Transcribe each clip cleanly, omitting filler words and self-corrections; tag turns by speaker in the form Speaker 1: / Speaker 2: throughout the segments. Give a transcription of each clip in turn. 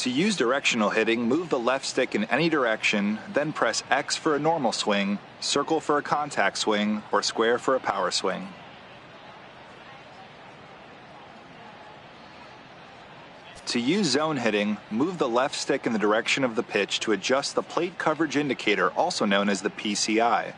Speaker 1: To use directional hitting, move the left stick in any direction, then press X for a normal swing, circle for a contact swing, or square for a power swing. To use zone hitting, move the left stick in the direction of the pitch to adjust the plate coverage indicator, also known as the PCI.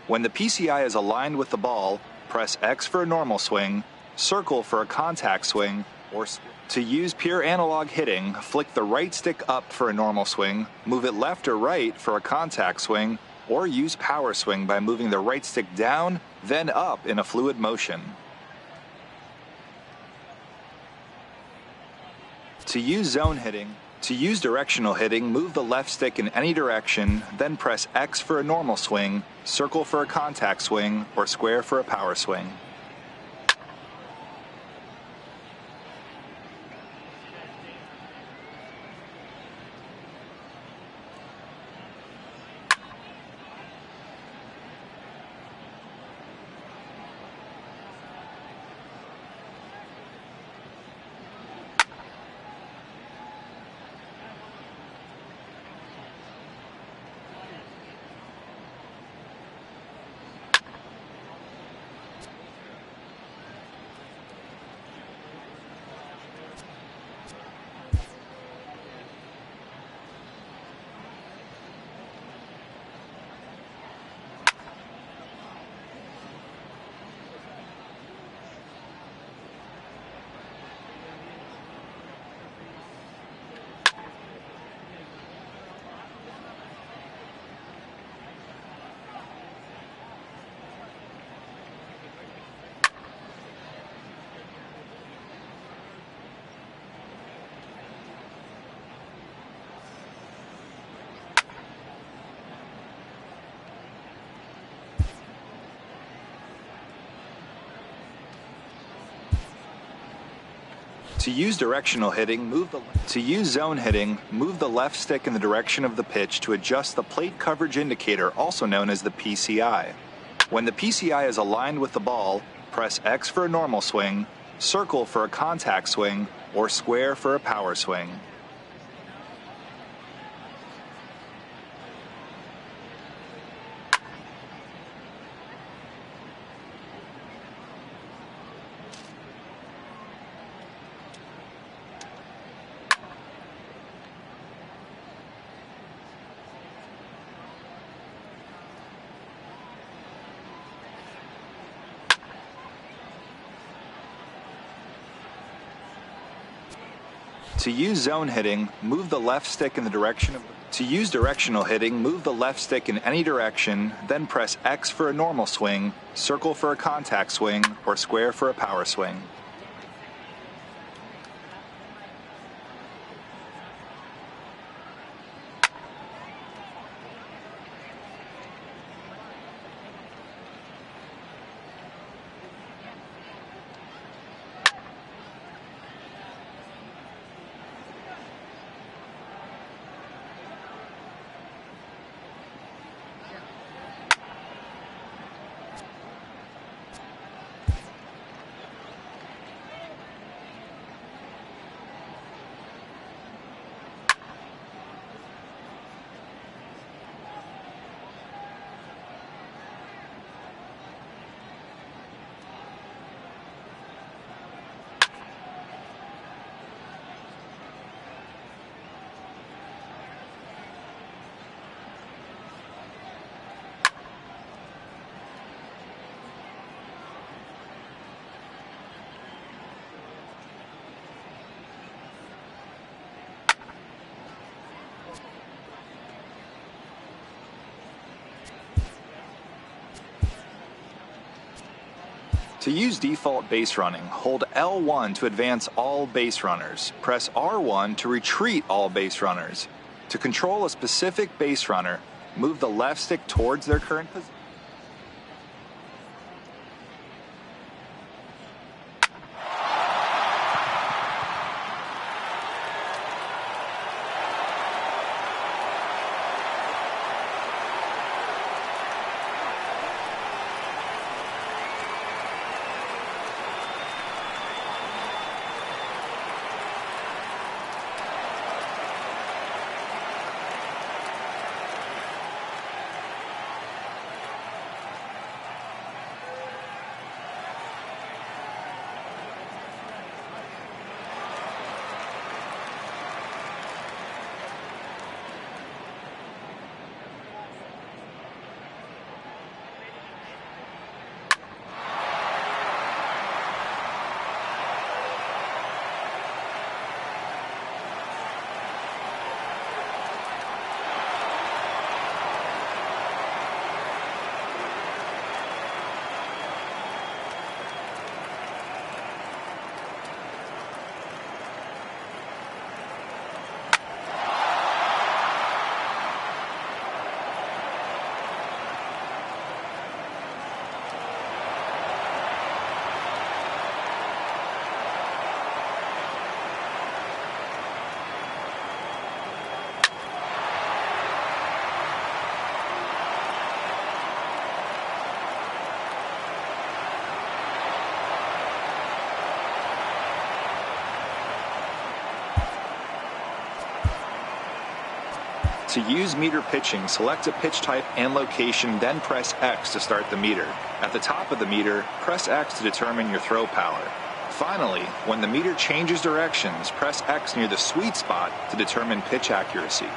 Speaker 1: When the PCI is aligned with the ball, press X for a normal swing, circle for a contact swing, or to use pure analog hitting, flick the right stick up for a normal swing, move it left or right for a contact swing, or use power swing by moving the right stick down, then up in a fluid motion. To use zone hitting, to use directional hitting, move the left stick in any direction, then press X for a normal swing, circle for a contact swing, or square for a power swing. To use directional hitting, to use zone hitting, move the left stick in the direction of the pitch to adjust the plate coverage indicator, also known as the PCI. When the PCI is aligned with the ball, press X for a normal swing, circle for a contact swing, or square for a power swing. To use zone hitting, move the left stick in the direction of To use directional hitting, move the left stick in any direction, then press X for a normal swing, circle for a contact swing, or square for a power swing. To use default base running, hold L1 to advance all base runners. Press R1 to retreat all base runners. To control a specific base runner, move the left stick towards their current position. To use meter pitching, select a pitch type and location, then press X to start the meter. At the top of the meter, press X to determine your throw power. Finally, when the meter changes directions, press X near the sweet spot to determine pitch accuracy.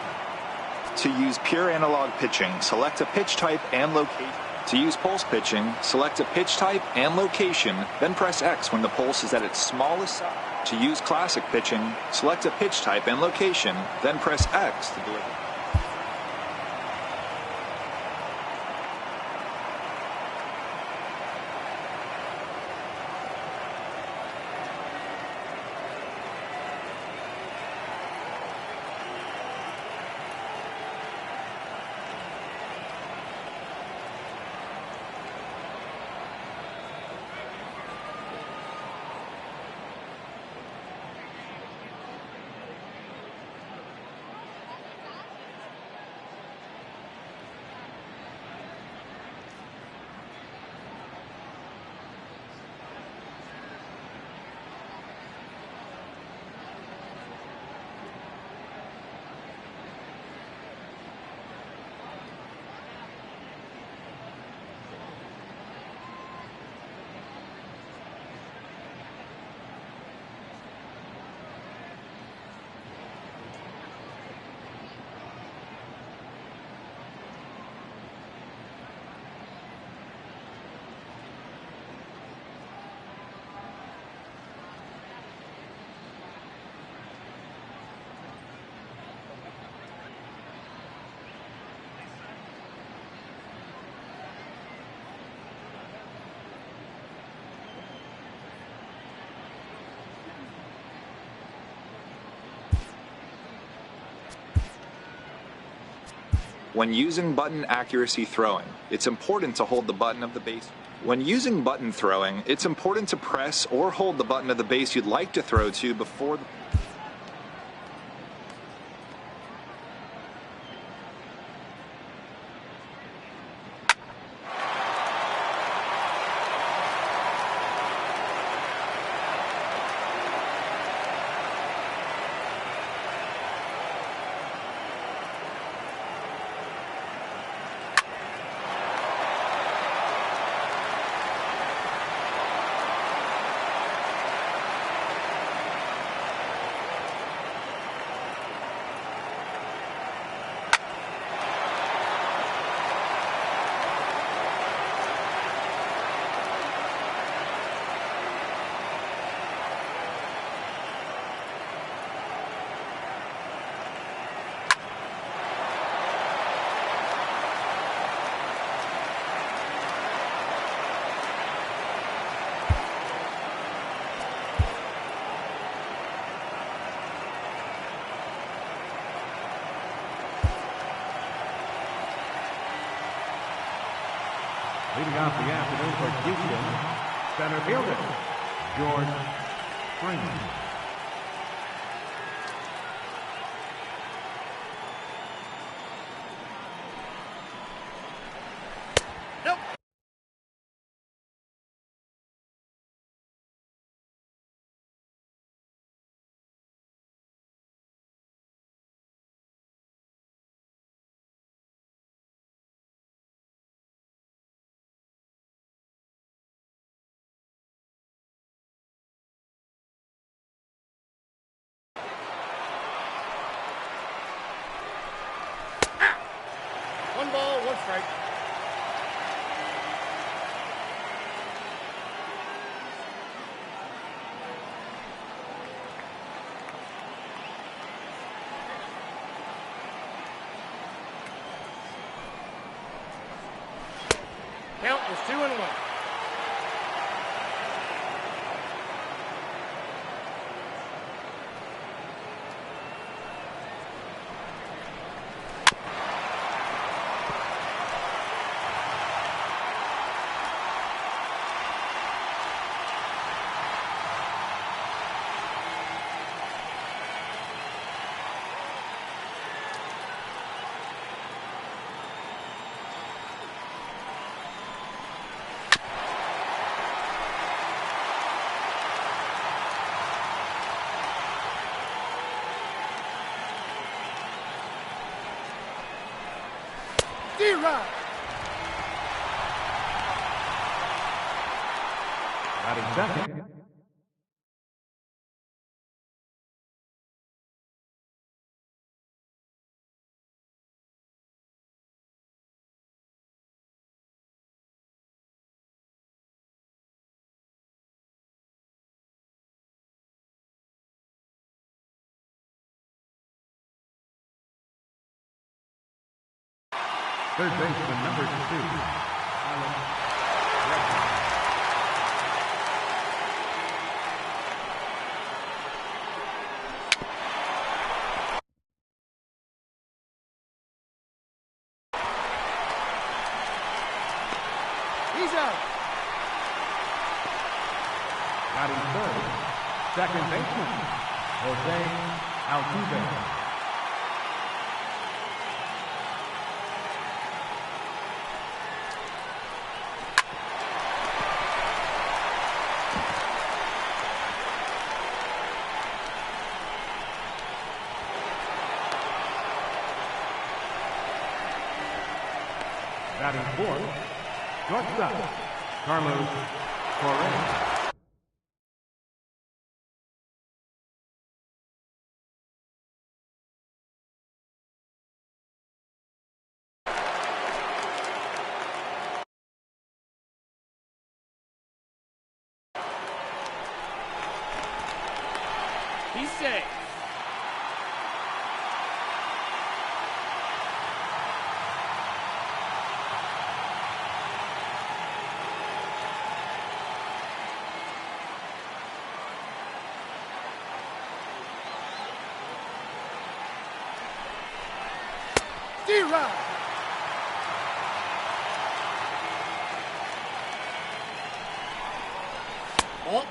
Speaker 1: To use pure analog pitching, select a pitch type and location. To use pulse pitching, select a pitch type and location, then press X when the pulse is at its smallest size. To use classic pitching, select a pitch type and location, then press X to deliver. When using button accuracy throwing, it's important to hold the button of the base. When using button throwing, it's important to press or hold the button of the base you'd like to throw to before the
Speaker 2: Leading off the afternoon for Houston, center fielder, George Freeman.
Speaker 3: One ball, one strike. Count is 2-1. D-Rod.
Speaker 2: Batting second. Third baseman, number 2.
Speaker 3: He's out.
Speaker 2: Batting third, second baseman, Jose Altuve. Batting fourth, shortstop, Carlos Correa.
Speaker 3: He's safe. D-Rod. Oh.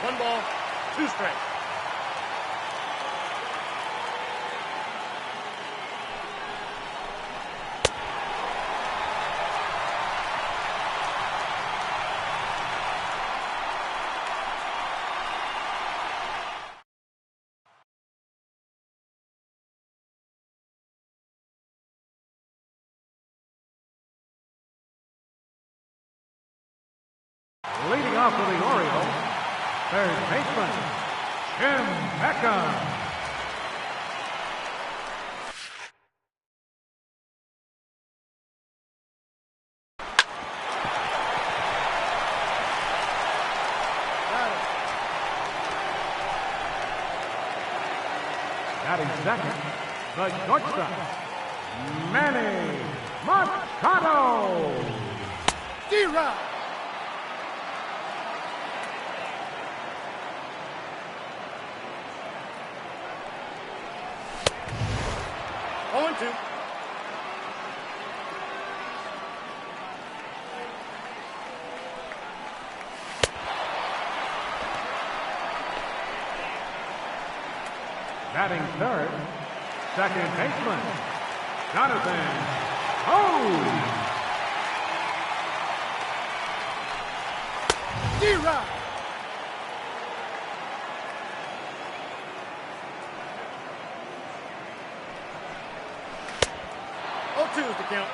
Speaker 3: One ball, 2 strikes.
Speaker 2: Leading off for the Orioles, third baseman, Jim Beckham.
Speaker 3: Got it.
Speaker 2: Batting second, the shortstop, Manny Machado.
Speaker 3: D-Rod. On 2.
Speaker 2: Batting third, second baseman, Jonathan Hose.
Speaker 3: D-Rod. Oh, 2 is the count.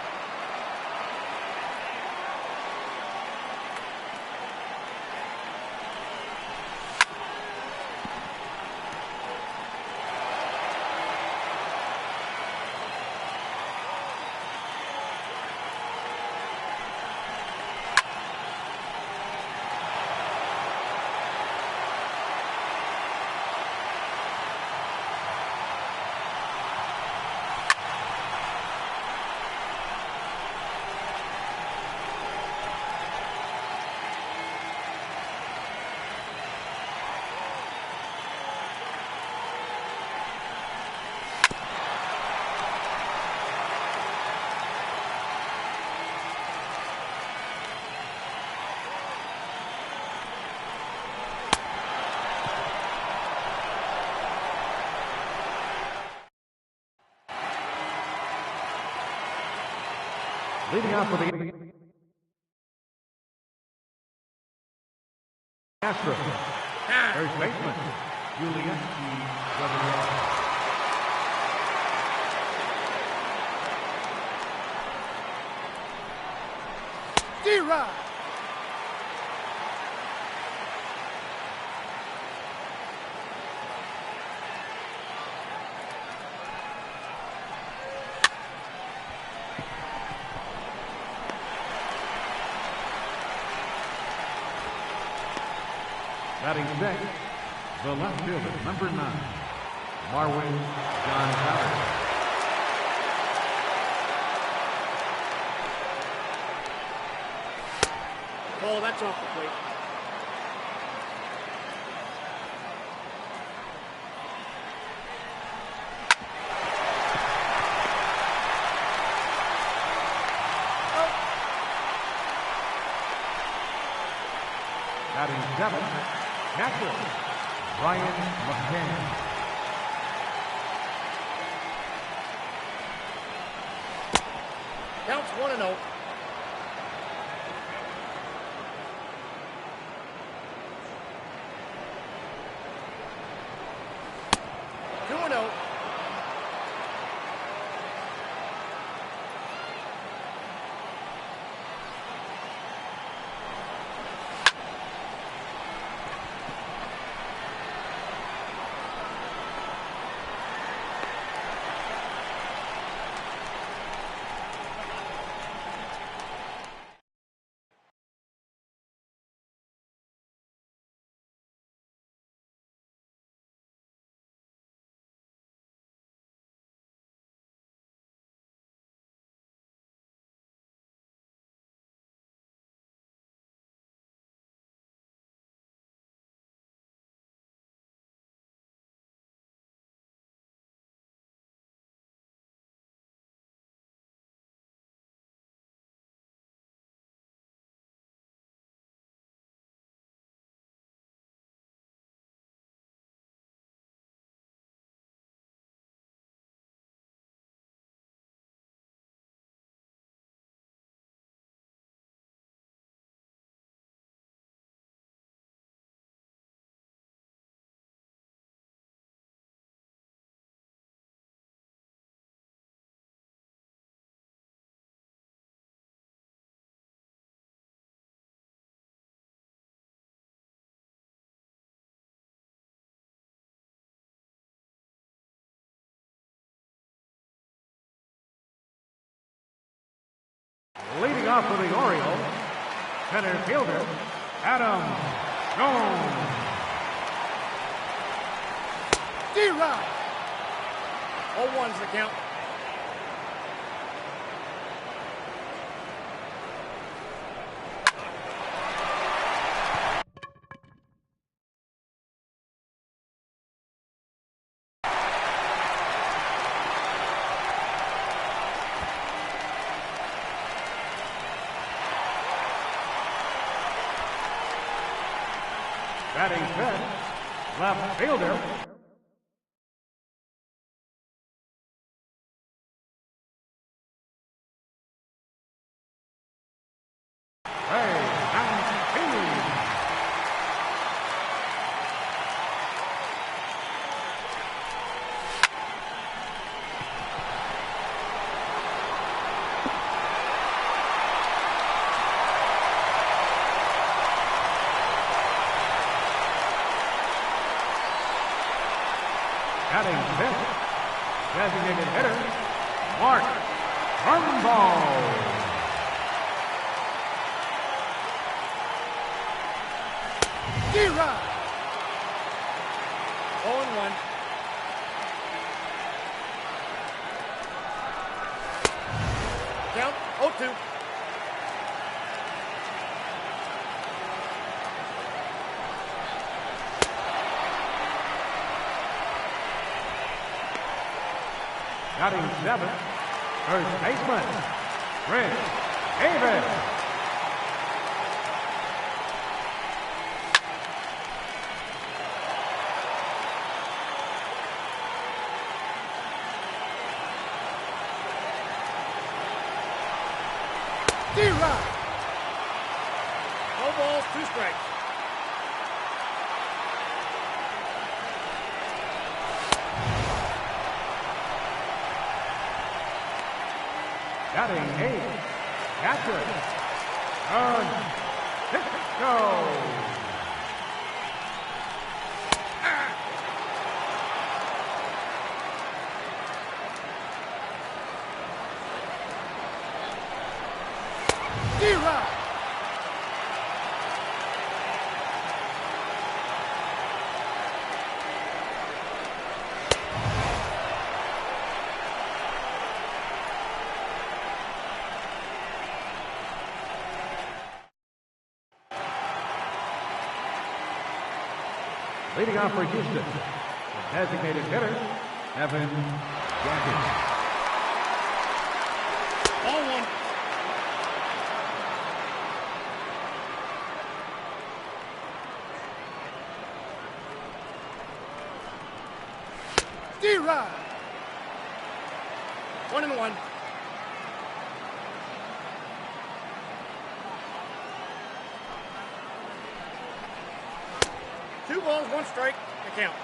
Speaker 2: Leading off for the Astros, First baseman, Julian Gabriel.
Speaker 3: D-Rod.
Speaker 2: Batting sixth, the left fielder, number 9, Marwin John Howard.
Speaker 3: Oh, that's off the plate.
Speaker 2: Batting seventh, catcher, Brian McCann.
Speaker 3: Counts 1-0.
Speaker 2: Leading off for the Orioles, center fielder, Adam Jones.
Speaker 3: D-Rod. 0-1's the count.
Speaker 2: Batting fifth, left fielder, batting fifth, designated hitter, Mark Turnbull.
Speaker 3: D-Rod. 0-1. Count 0-2.
Speaker 2: Batting seventh, first baseman, Chris Davis.
Speaker 3: D-Rod. No balls, 2 strikes.
Speaker 2: Batting 8, catcher, Francisco.
Speaker 3: D-Rod.
Speaker 2: Leading off for Houston, the designated hitter, Evan Jenkins.
Speaker 3: Ball one. D-Rod. 1-1. Two balls, one strike, the count.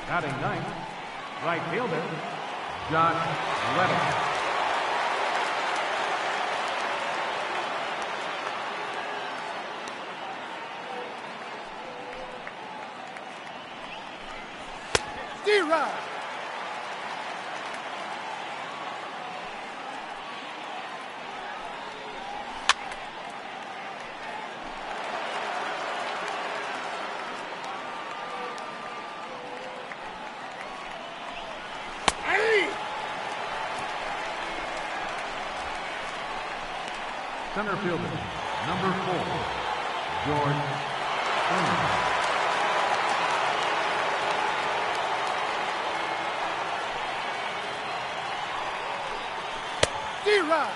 Speaker 2: Batting 9th, right fielder, John Reddick.
Speaker 3: D-Rod.
Speaker 2: Center fielder, number 4, George Springer.
Speaker 3: D-Rod.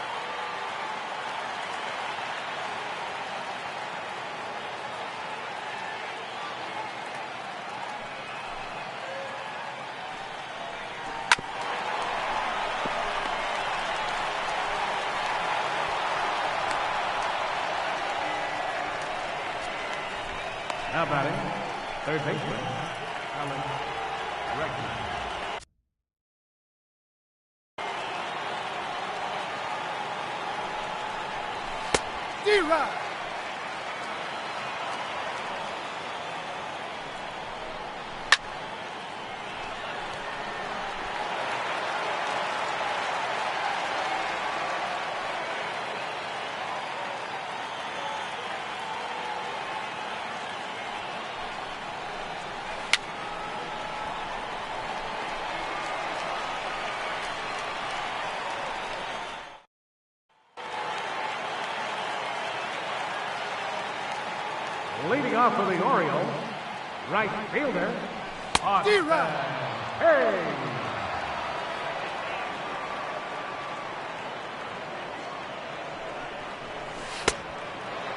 Speaker 2: Now batting, third baseman, Alan Reckman.
Speaker 3: D-Rod.
Speaker 2: Leading off for the Orioles, right fielder,
Speaker 3: D-Rod.
Speaker 2: Hey!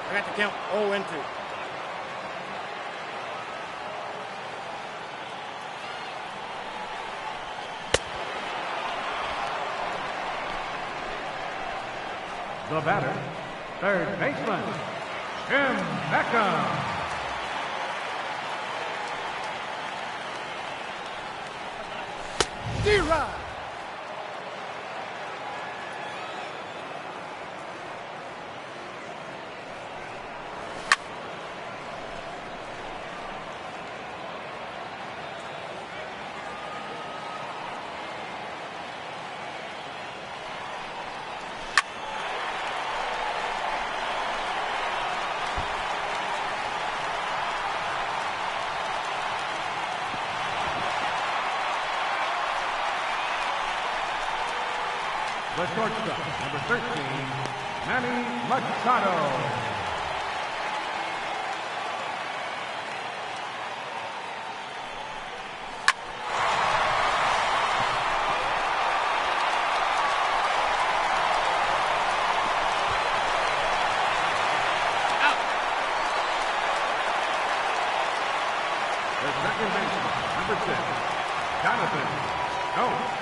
Speaker 3: I got to count 0-2.
Speaker 2: The batter, third baseman, Jim Beckham.
Speaker 3: D-Rod.
Speaker 2: The shortstop, number 13, Manny Machado. second baseman, number 6, Jonathan Jones.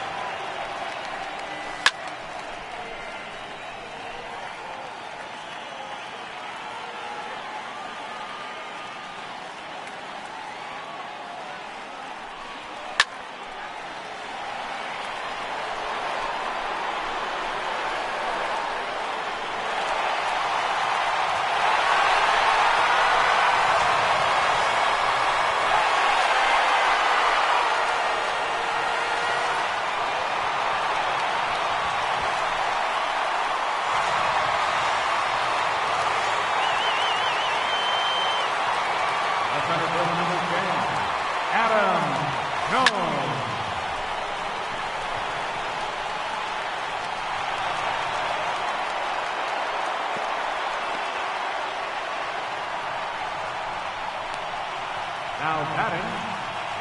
Speaker 2: Now batting,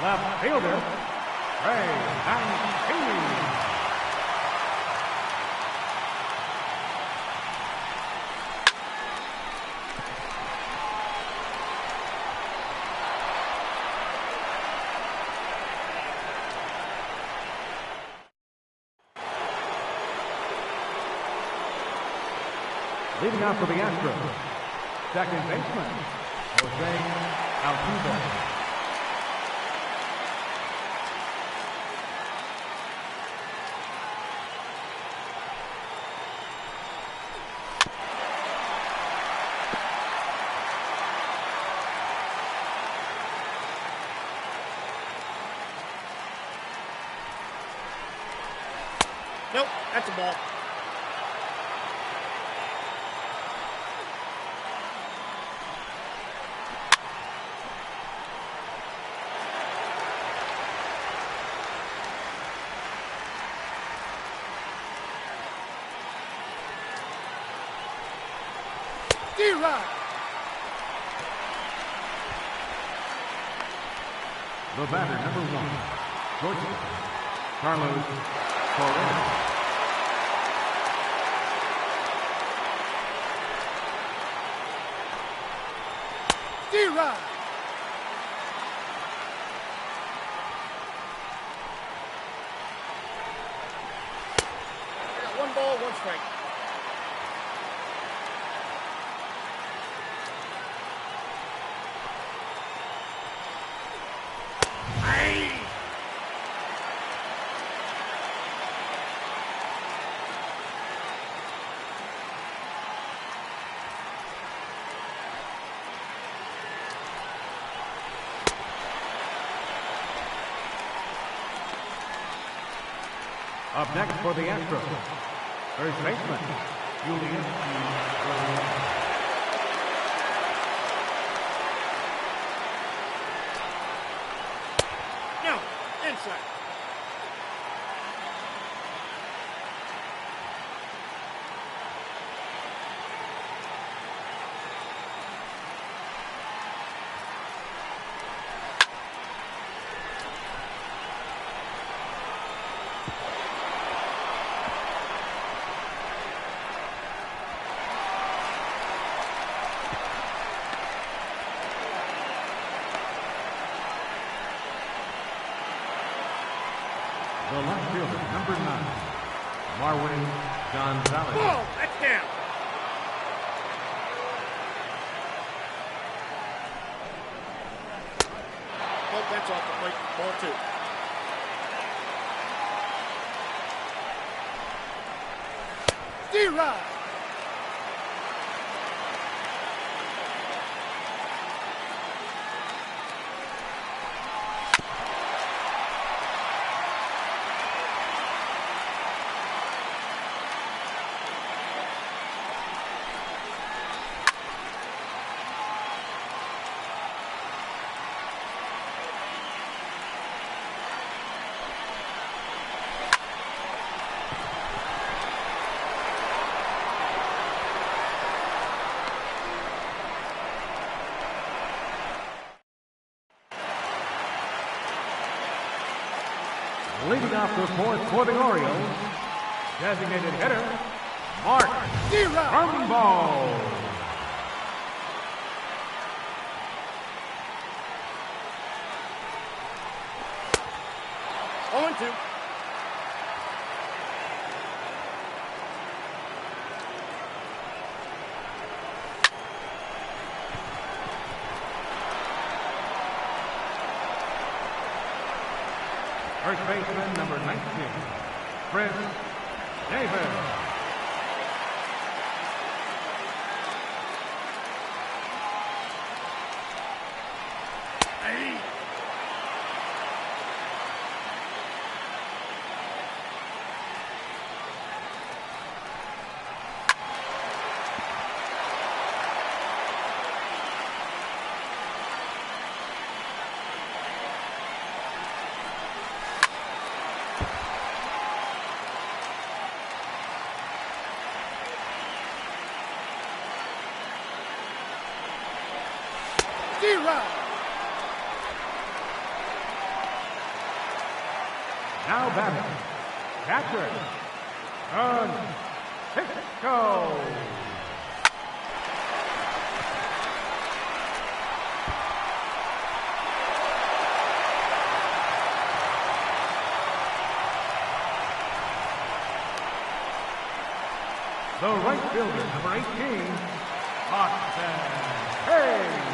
Speaker 2: left fielder, Ray Mancini. Leading out for the Astros, second baseman, Jose Altuve.
Speaker 3: Nope, that's a ball. D-Rod.
Speaker 2: The batter, number 1, Georgia, Carlos Correa.
Speaker 3: D-Rod. I got 1 ball, 1 strike.
Speaker 2: Up next for the Astros, first baseman, Julian Rodriguez.
Speaker 3: No, inside.
Speaker 2: The left fielder, number 9, Marwin Gonzalez.
Speaker 3: Ball, that's down. Nope, that's off the plate. Ball 2. D-Rod.
Speaker 2: Leading off the fourth for the Orioles, designated hitter, Mark Rumble.
Speaker 3: 0-2.
Speaker 2: First baseman, number 19, Chris Davis. Now batting, catcher, Francisco. The right fielder, number 18, Austin Hayes.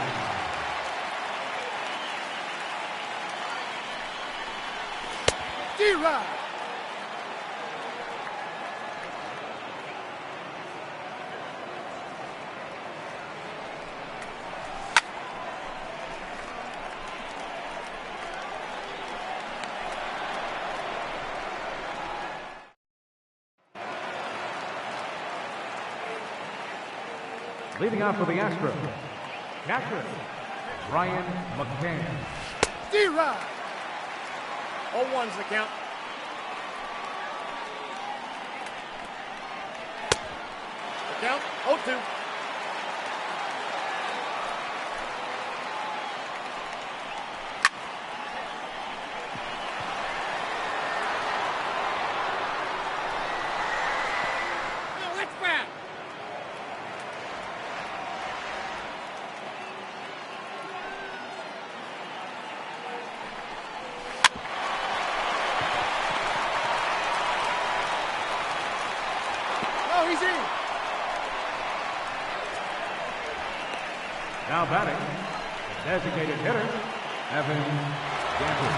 Speaker 3: D-Rod.
Speaker 2: Leading off for the Astros, catcher, Ryan McCann.
Speaker 3: D-Rod. 0-1's the count. The count, 0-2. Oh, that's bad. Oh, he's in.
Speaker 2: Now batting, the designated hitter, Evan Gamble.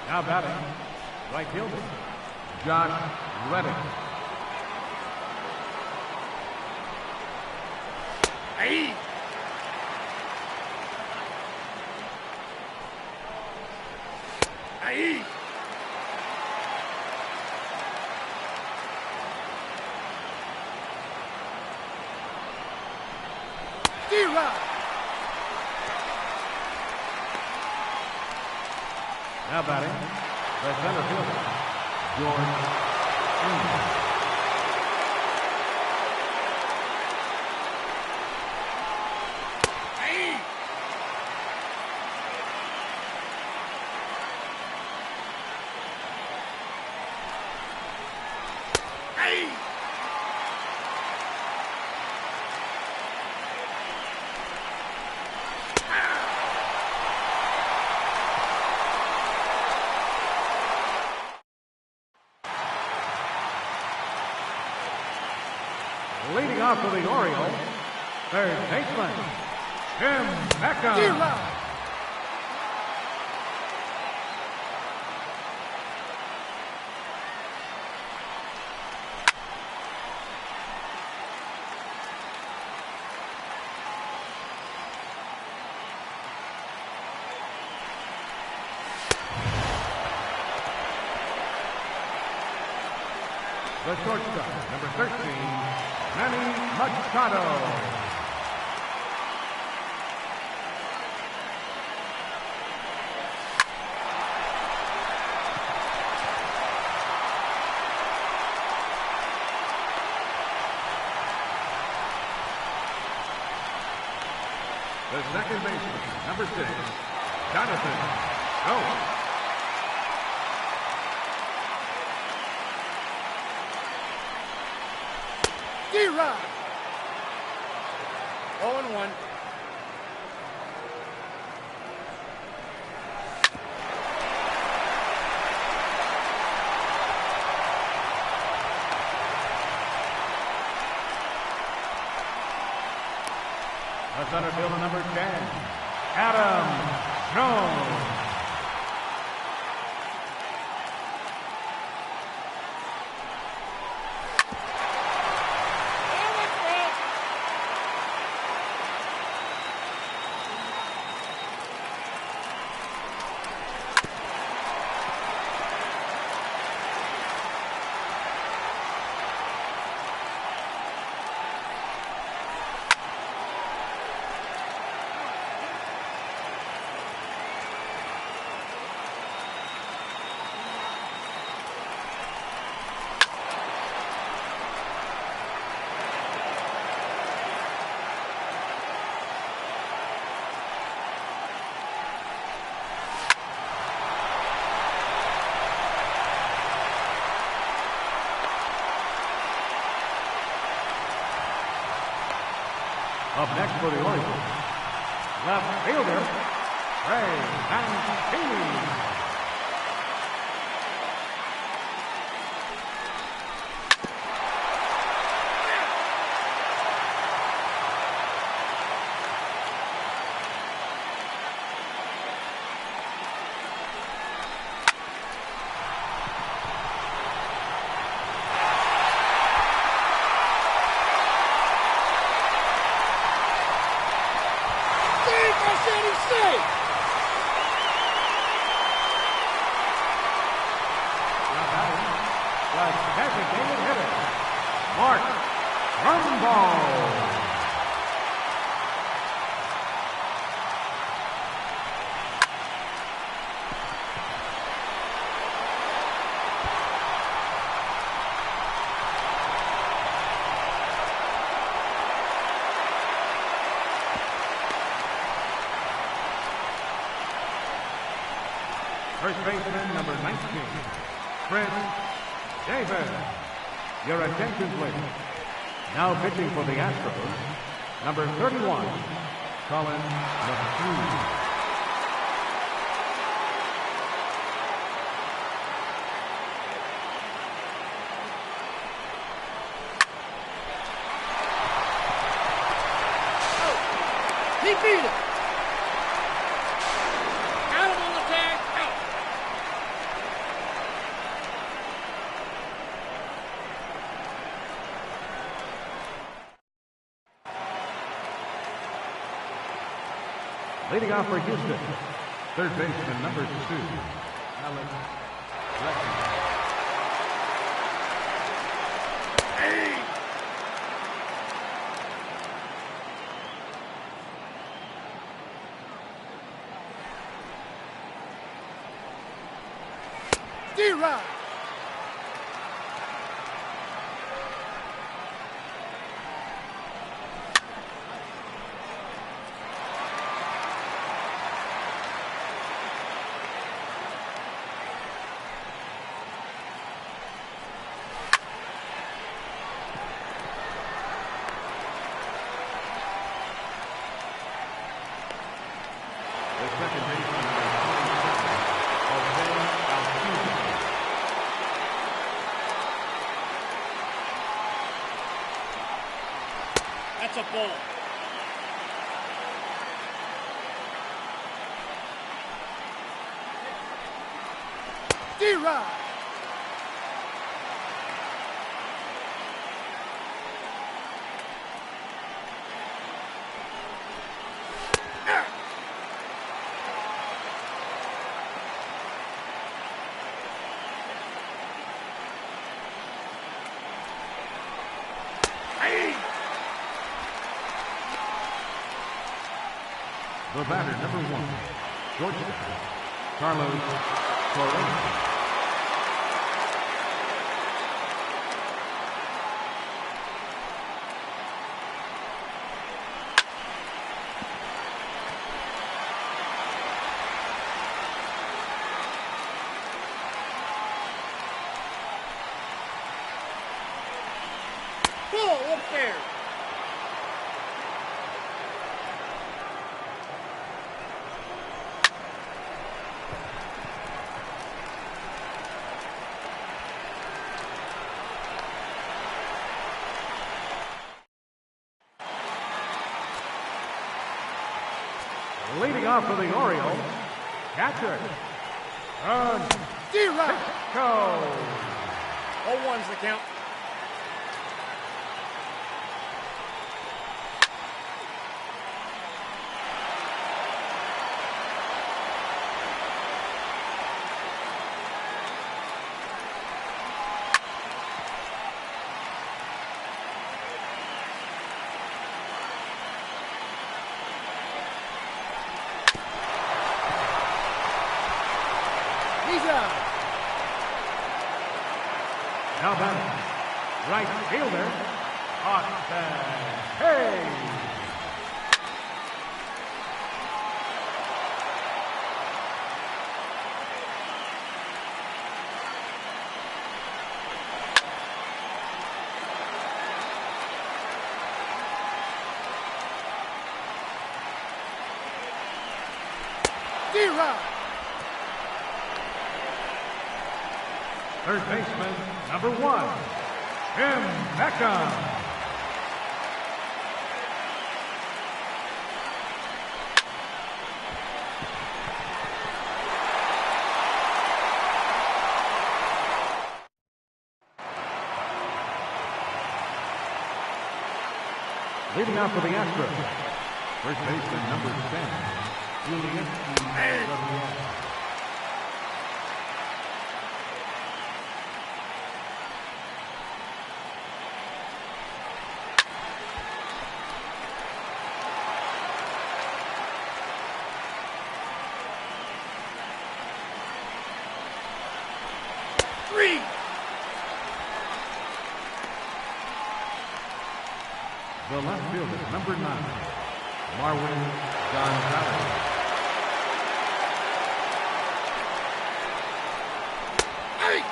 Speaker 2: Now batting, right fielder, Josh Reddick.
Speaker 3: Aye. Aye. D-Rod.
Speaker 2: Now batting, the center fielder, George England.
Speaker 3: Aye. Aye.
Speaker 2: Leading off for the Orioles, third baseman, Jim Beckham.
Speaker 3: D-Rod.
Speaker 2: The shortstop, number 13, Manny Machado. The second baseman, number 6, Jonathan Jones.
Speaker 3: D-Rod. 0-1.
Speaker 2: The center fielder, number 10, Adam Jones. Up next for the Orioles, left fielder, Ray Mancini. Designated hitter, Mark Rumbaugh. First baseman, number 19, Prince Davis. Your attention, please. Now pitching for the Astros, number 31, Colin McHugh.
Speaker 3: He beat it. Got him on the tag. Out.
Speaker 2: Leading off for Houston, third baseman number 2, Alex Breckenridge.
Speaker 3: Hey. D-Rod.
Speaker 2: The second baseman number 27,
Speaker 3: That's a ball. D-Rod.
Speaker 2: The batter, number 1, shortstop, Carlos Correa.
Speaker 3: Ball up there.
Speaker 2: Leading off for the Orioles, catcher,
Speaker 3: D-Rod.
Speaker 2: Go.
Speaker 3: 0-1's the count. He's out.
Speaker 2: Now batting, right fielder, Austin Hayes.
Speaker 3: D-Rod.
Speaker 2: Third baseman, number 1, Tim Beckham. Leading off for the Astros, first baseman, number 10, Julian Rodriguez.
Speaker 3: Three.
Speaker 2: The left fielder, number 9, Marwin Gonzalez.
Speaker 3: Eight.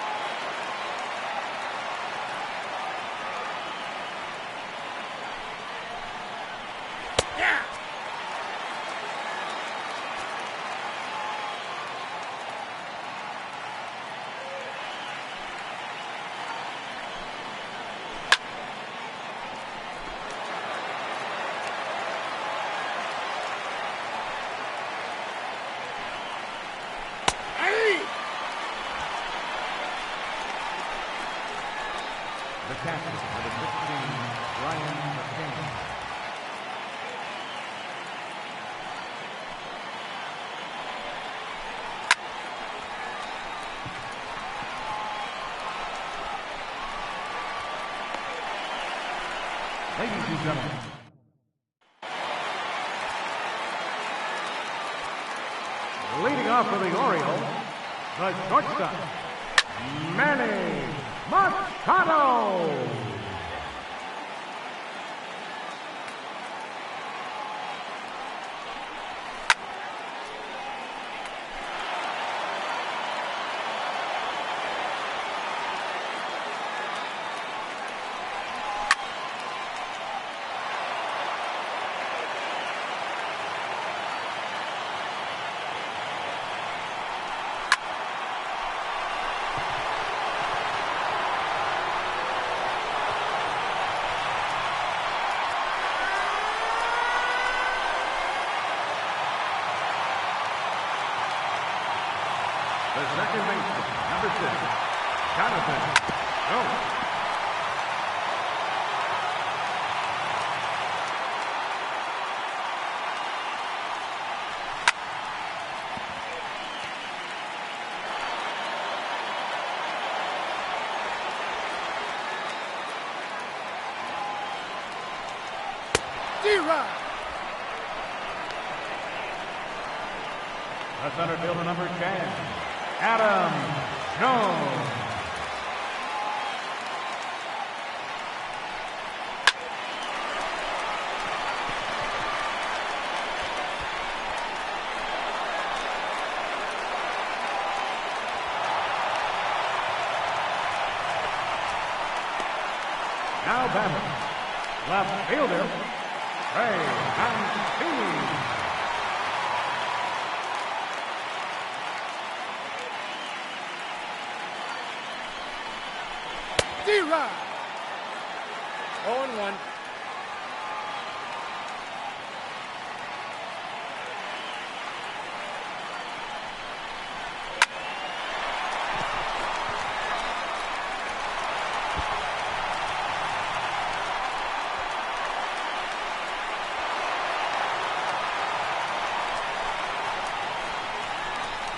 Speaker 3: Yeah.
Speaker 2: The catcher, number 15, Ryan McCain. Ladies and gentlemen, leading off for the Orioles, the shortstop, Manny Machado. The second baseman, number 6, Jonathan Jones.
Speaker 3: D-Rod.
Speaker 2: The center fielder, number 10, Adam Jones. Now back. batter, left fielder, Ray Mancini.
Speaker 3: D-Rod. 0-1.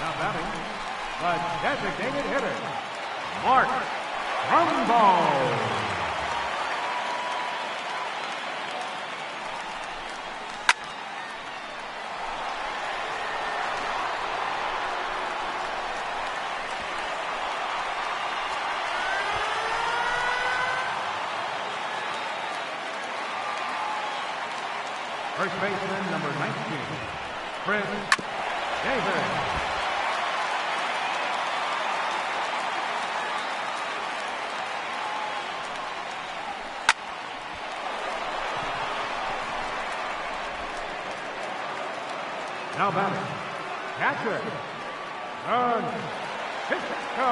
Speaker 2: Now batting, the designated hitter, Mark Rumble. First baseman, number 19, Chris Davis. Now batting, catcher, Francisco.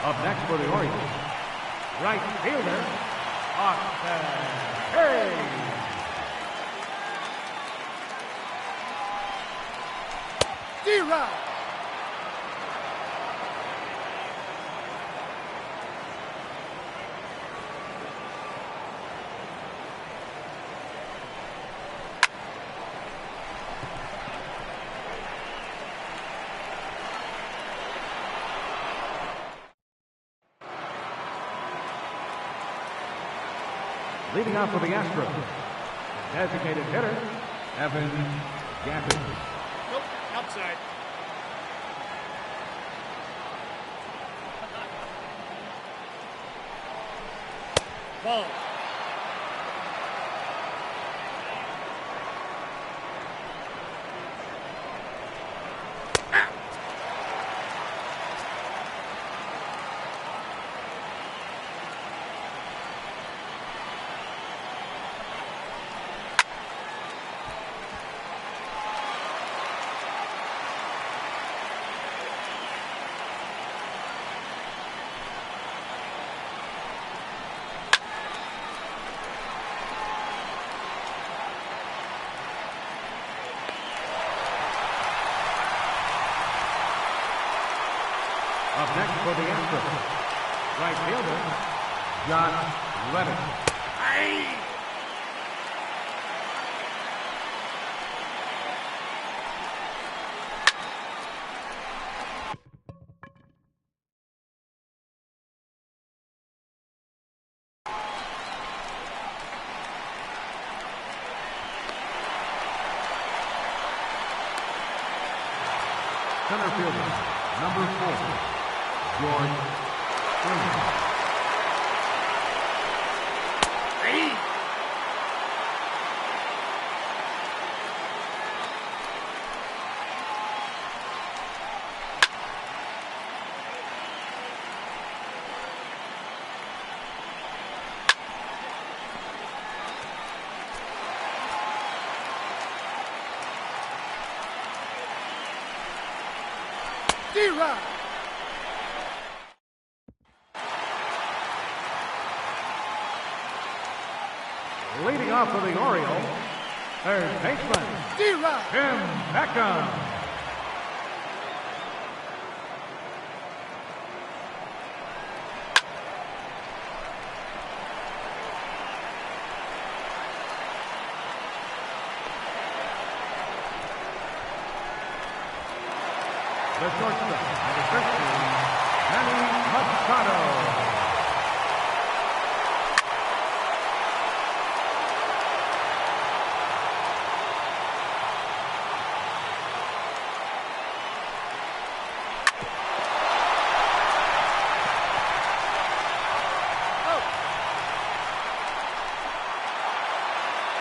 Speaker 2: Up next for the Orioles, right fielder, Austin Hayes.
Speaker 3: D-Rod.
Speaker 2: Leading off for the Astros, the designated hitter, Evan Gafford.
Speaker 3: Nope, outside. Ball.
Speaker 2: Up next for the Astros, right fielder, John Reddick.
Speaker 3: Aye.
Speaker 2: Center fielder, number 4, George Springer.
Speaker 3: Aye. D-Rod.
Speaker 2: Leading off for the Orioles, third baseman,
Speaker 3: D-Rod.
Speaker 2: Tim Beckham. The shortstop, number 15, Manny Machado.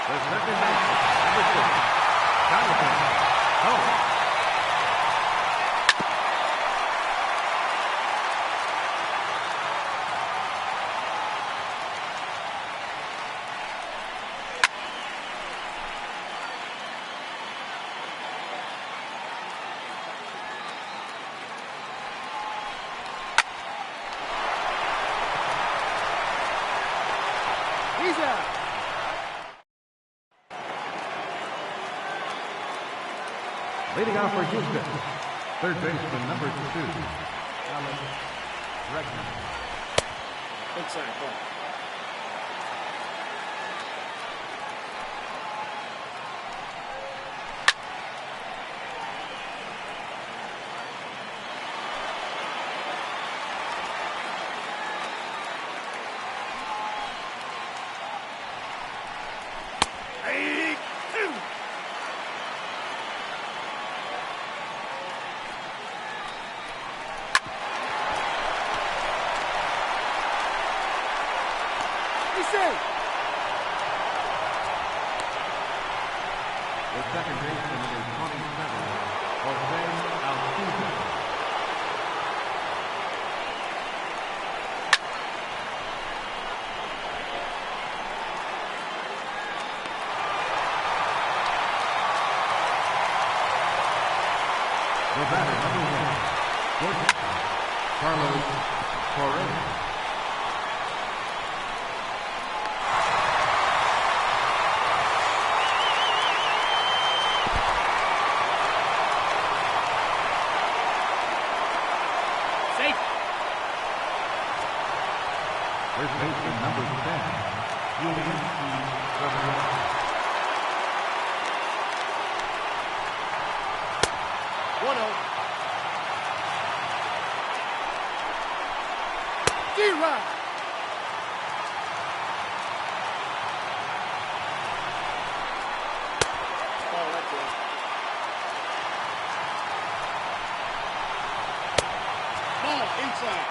Speaker 2: The second baseman, number 6, Jonathan Hope.
Speaker 3: He's out.
Speaker 2: Leading off for Houston, third baseman, number 2, Alex Bregman.
Speaker 3: Inside ball. Strike 2. He's safe.
Speaker 2: The second baseman, number 27, Jose Altuve. The batter, number 1, short, Carlos Correa.
Speaker 3: Safe.
Speaker 2: First baseman, number 10, Julian Gabriel.
Speaker 3: 1-0. D-Rod. Ball left field. Ball inside.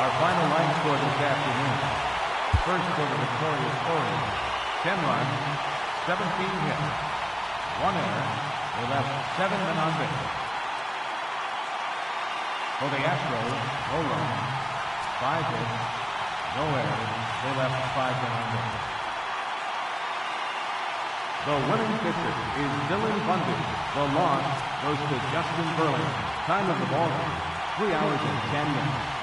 Speaker 2: Our final line score this afternoon. First for the victorious Orioles, 10 runs, 17 hits, 1 error. They left 7 men on base. For the Astros, no runs, 5 hits, no errors. They left 5 men on base. The winning pitcher is Dylan Bundy. The loss goes to Justin Burlington. Time of the ball game, 3 hours and 10 minutes.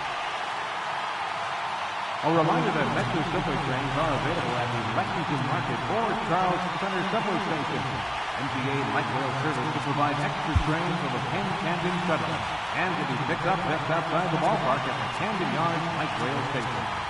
Speaker 2: A reminder that Metro subway trains are available at the Lexington Market or Charles Center subway station. MTA Light Rail Service to provide extra trains for the Penn Camden Shuttle and to be picked up just outside the ballpark at the Camden Yards Light Rail Station.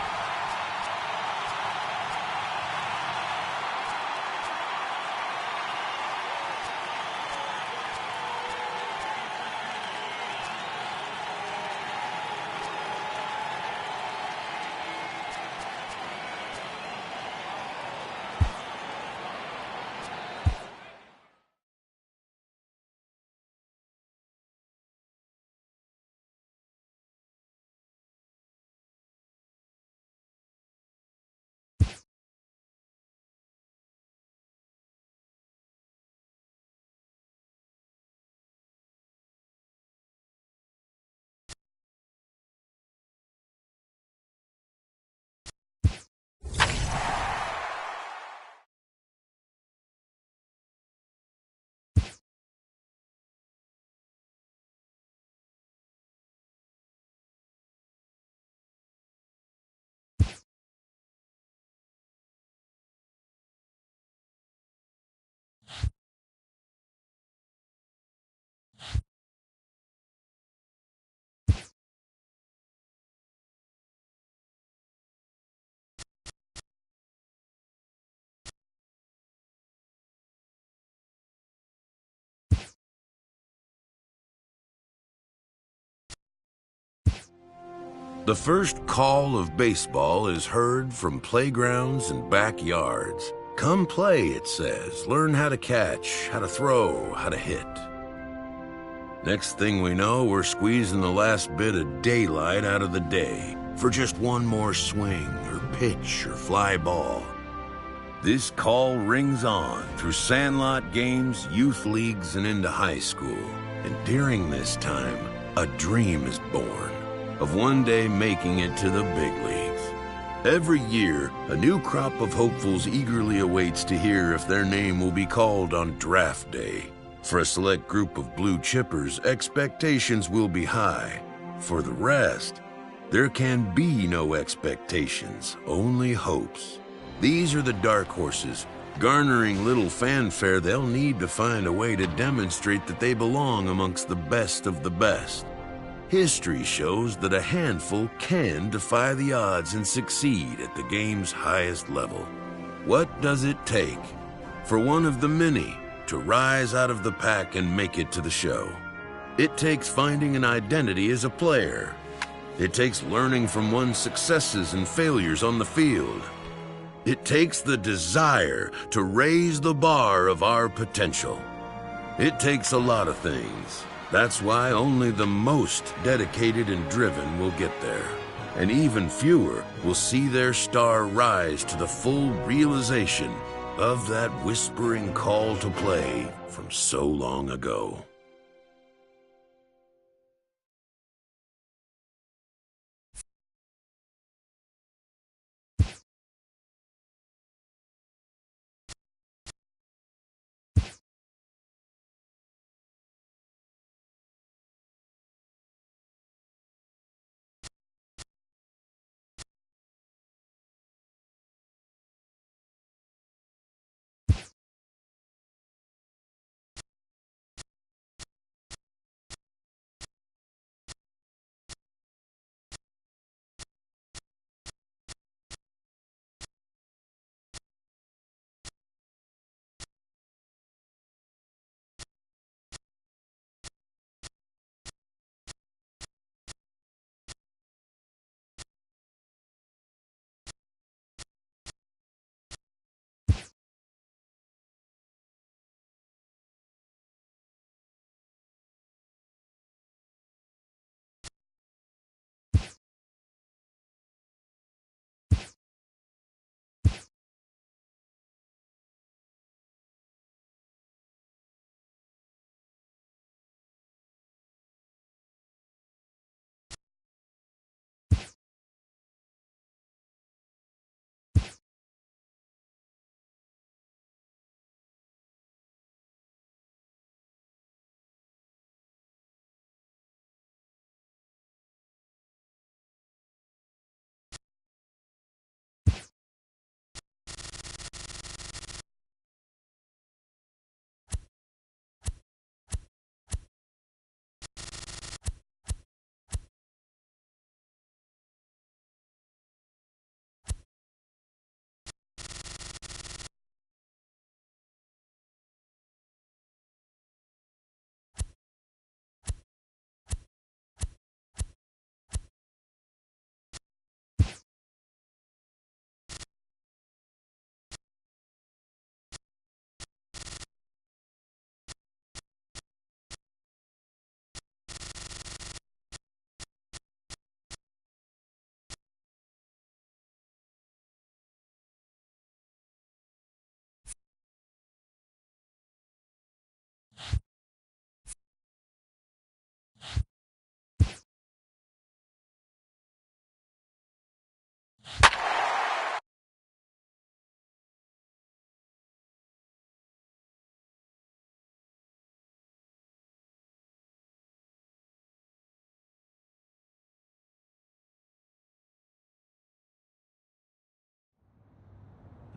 Speaker 4: The first call of baseball is heard from playgrounds and backyards. Come play, it says. Learn how to catch, how to throw, how to hit. Next thing we know, we're squeezing the last bit of daylight out of the day for just one more swing or pitch or fly ball. This call rings on through sandlot games, youth leagues, and into high school. And during this time, a dream is born of one day making it to the big leagues. Every year, a new crop of hopefuls eagerly awaits to hear if their name will be called on draft day. For a select group of blue chippers, expectations will be high. For the rest, there can be no expectations, only hopes. These are the dark horses, garnering little fanfare they'll need to find a way to demonstrate that they belong amongst the best of the best. History shows that a handful can defy the odds and succeed at the game's highest level. What does it take for one of the many to rise out of the pack and make it to the show? It takes finding an identity as a player. It takes learning from one's successes and failures on the field. It takes the desire to raise the bar of our potential. It takes a lot of things. That's why only the most dedicated and driven will get there. And even fewer will see their star rise to the full realization of that whispering call to play from so long ago.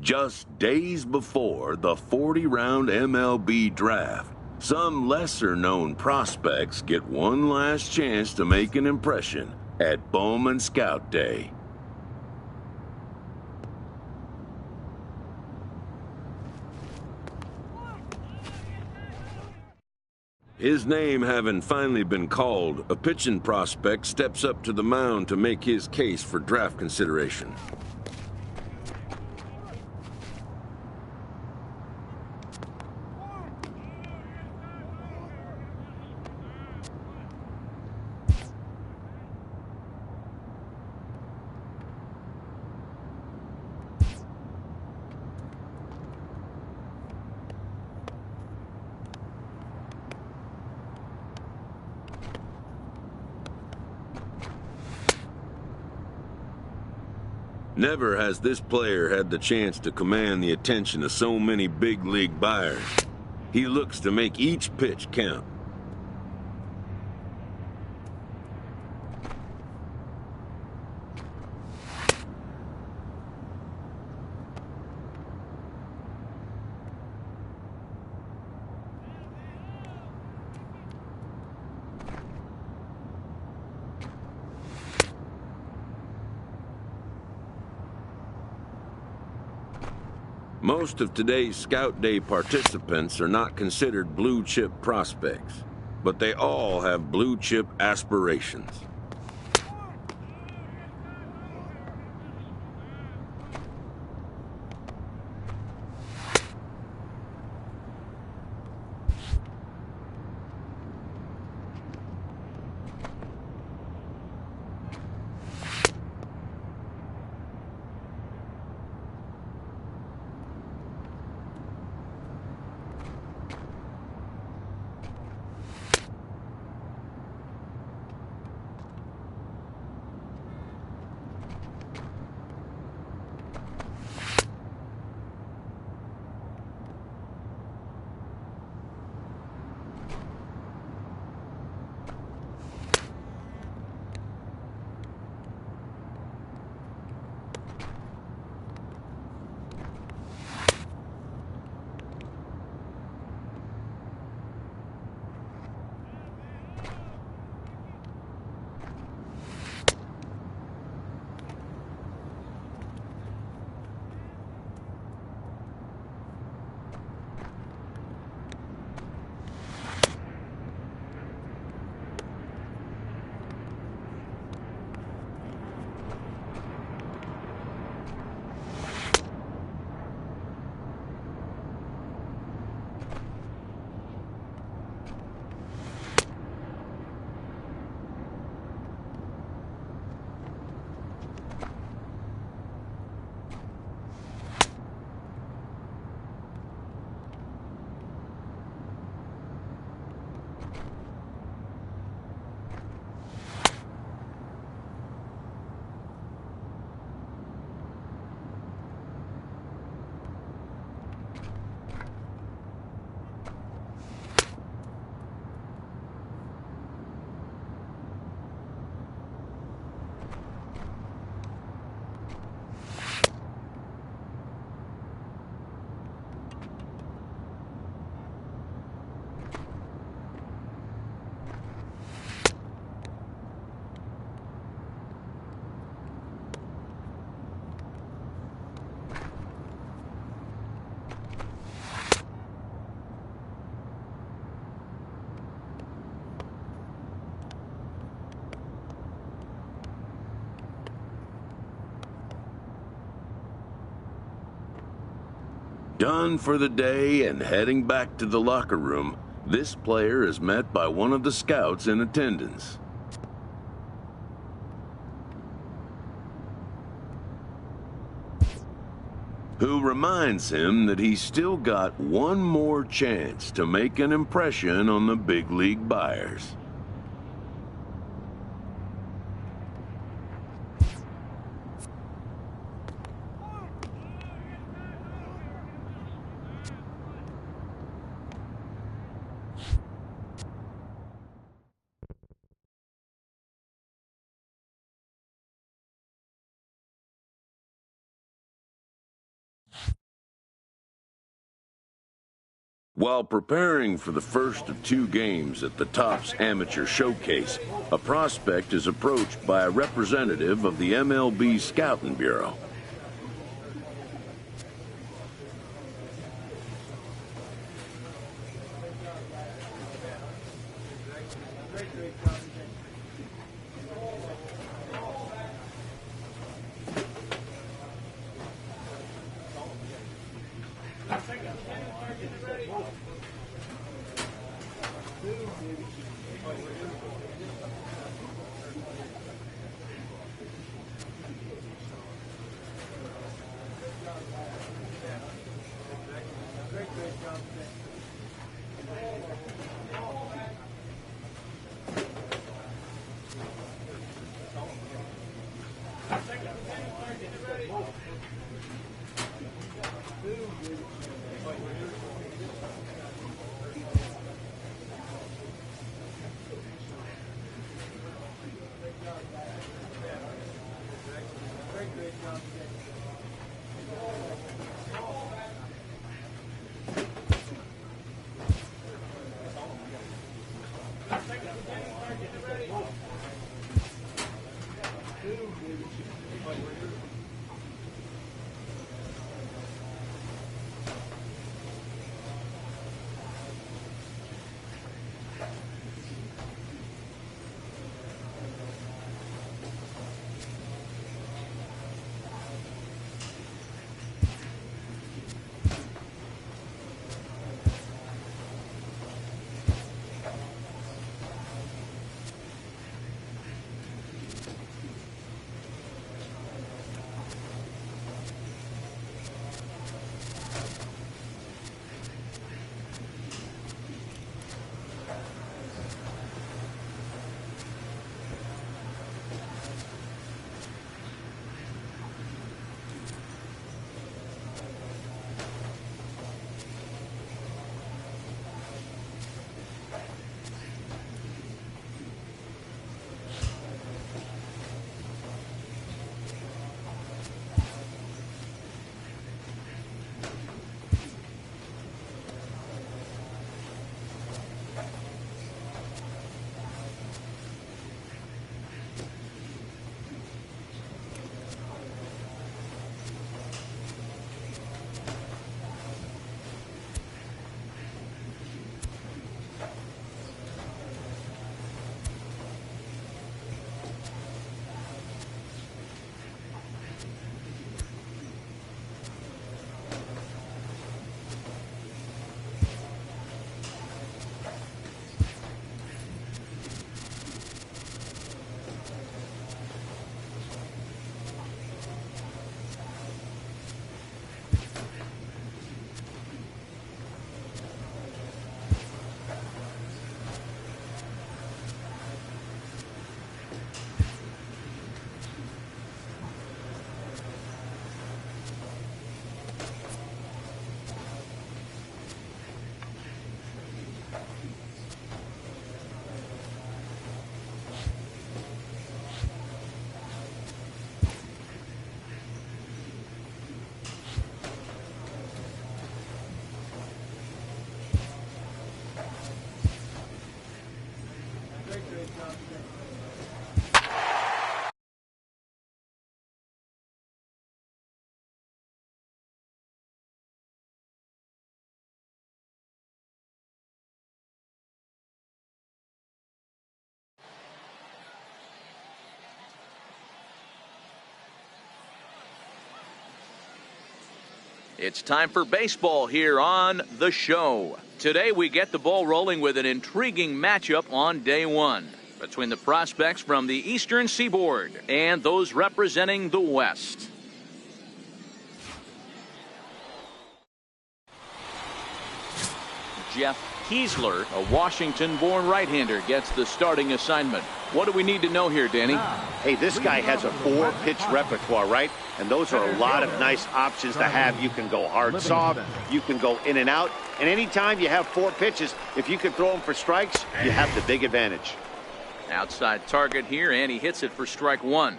Speaker 4: Just days before the 40-round MLB draft, some lesser-known prospects get one last chance to make an impression at Bowman Scout Day. His name having finally been called, a pitching prospect steps up to the mound to make his case for draft consideration. Never has this player had the chance to command the attention of so many big league buyers. He looks to make each pitch count. Most of today's Scout Day participants are not considered blue-chip prospects, but they all have blue-chip aspirations. Done for the day and heading back to the locker room, this player is met by one of the scouts in attendance. Who reminds him that he's still got one more chance to make an impression on the big league buyers. While preparing for the first of 2 games at the Topps Amateur Showcase, a prospect is approached by a representative of the MLB Scouting Bureau.
Speaker 5: It's time for baseball here on the show. Today we get the ball rolling with an intriguing matchup on day one between the prospects from the Eastern Seaboard and those representing the West. Jeff Kiesler, a Washington-born right-hander, gets the starting assignment. What do we need to know here, Danny?
Speaker 6: Hey, this guy has a 4-pitch repertoire, right? And those are a lot of nice options to have. You can go hard, soft, you can go in and out. And anytime you have 4 pitches, if you can throw them for strikes, you have the big advantage.
Speaker 5: Outside target here, and he hits it for strike one.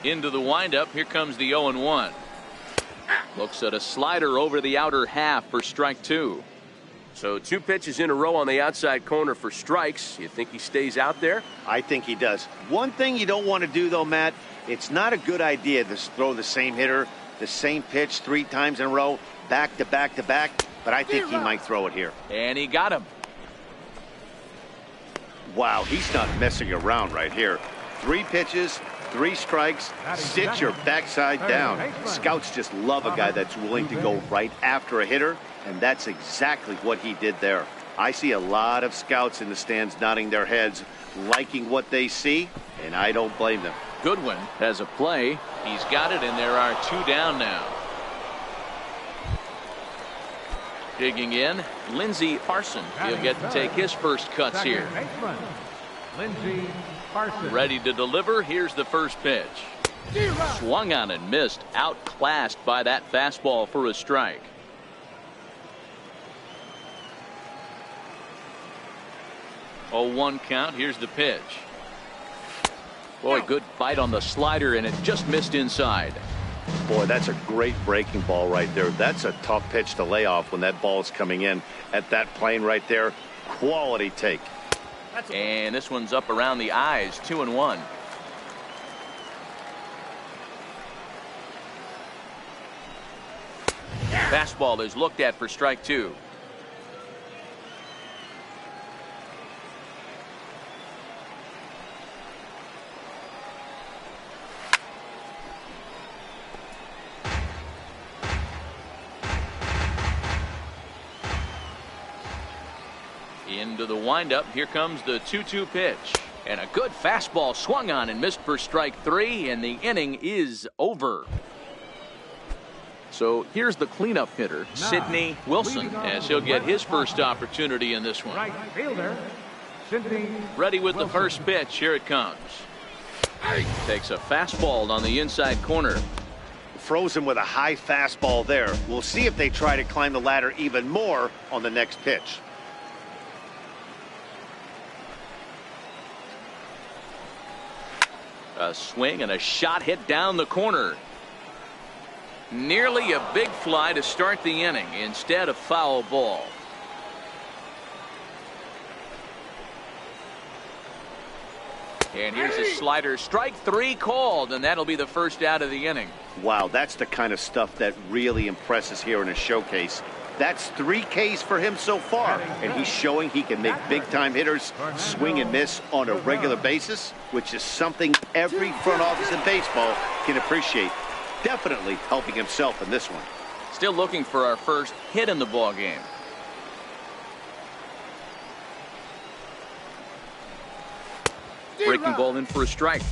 Speaker 5: Into the windup, here comes the 0-1. Looks at a slider over the outer half for strike two.
Speaker 7: So 2 pitches in a row on the outside corner for strikes. You think he stays out there?
Speaker 6: I think he does. One thing you don't want to do, though, Matt, it's not a good idea to throw the same hitter, the same pitch 3 times in a row, back to back to back, but I think he might throw it here.
Speaker 5: And he got him.
Speaker 6: Wow, he's not messing around right here. 3 pitches, 3 strikes, sit your backside down. Scouts just love a guy that's willing to go right after a hitter, and that's exactly what he did there. I see a lot of scouts in the stands nodding their heads, liking what they see, and I don't blame them.
Speaker 5: Goodwin has a play. He's got it, and there are 2 down now. Digging in, Lindsey Parson. He'll get to take his first cuts here.
Speaker 2: Lindsey Parson.
Speaker 5: Ready to deliver. Here's the first pitch. Swung on and missed. Outclassed by that fastball for a strike. Oh, 1 count. Here's the pitch. Boy, good bite on the slider, and it just missed inside.
Speaker 6: Boy, that's a great breaking ball right there. That's a tough pitch to lay off when that ball is coming in at that plane right there. Quality take.
Speaker 5: And this one's up around the eyes. 2-1. Fastball is looked at for strike 2. Into the windup. Here comes the 2-2 pitch. And a good fastball swung on and missed for strike 3, and the inning is over. So here's the cleanup hitter, Sidney Wilson, as he'll get his first opportunity in this one.
Speaker 2: Right fielder, Sidney
Speaker 5: Ready with the
Speaker 2: Wilson.
Speaker 5: first pitch. Here it comes. Takes a fastball on the inside corner.
Speaker 6: Frozen with a high fastball there. We'll see if they try to climb the ladder even more on the next pitch.
Speaker 5: A swing and a shot hit down the corner. Nearly a big fly to start the inning. Instead, a foul ball. And here's a slider. Strike 3 called, and that'll be the first out of the inning.
Speaker 6: Wow, that's the kind of stuff that really impresses here in a showcase. That's 3 Ks for him so far, and he's showing he can make big-time hitters swing and miss on a regular basis, which is something every front office in baseball can appreciate. Definitely helping himself in this one.
Speaker 5: Still looking for our first hit in the ball game. Breaking ball in for a strike.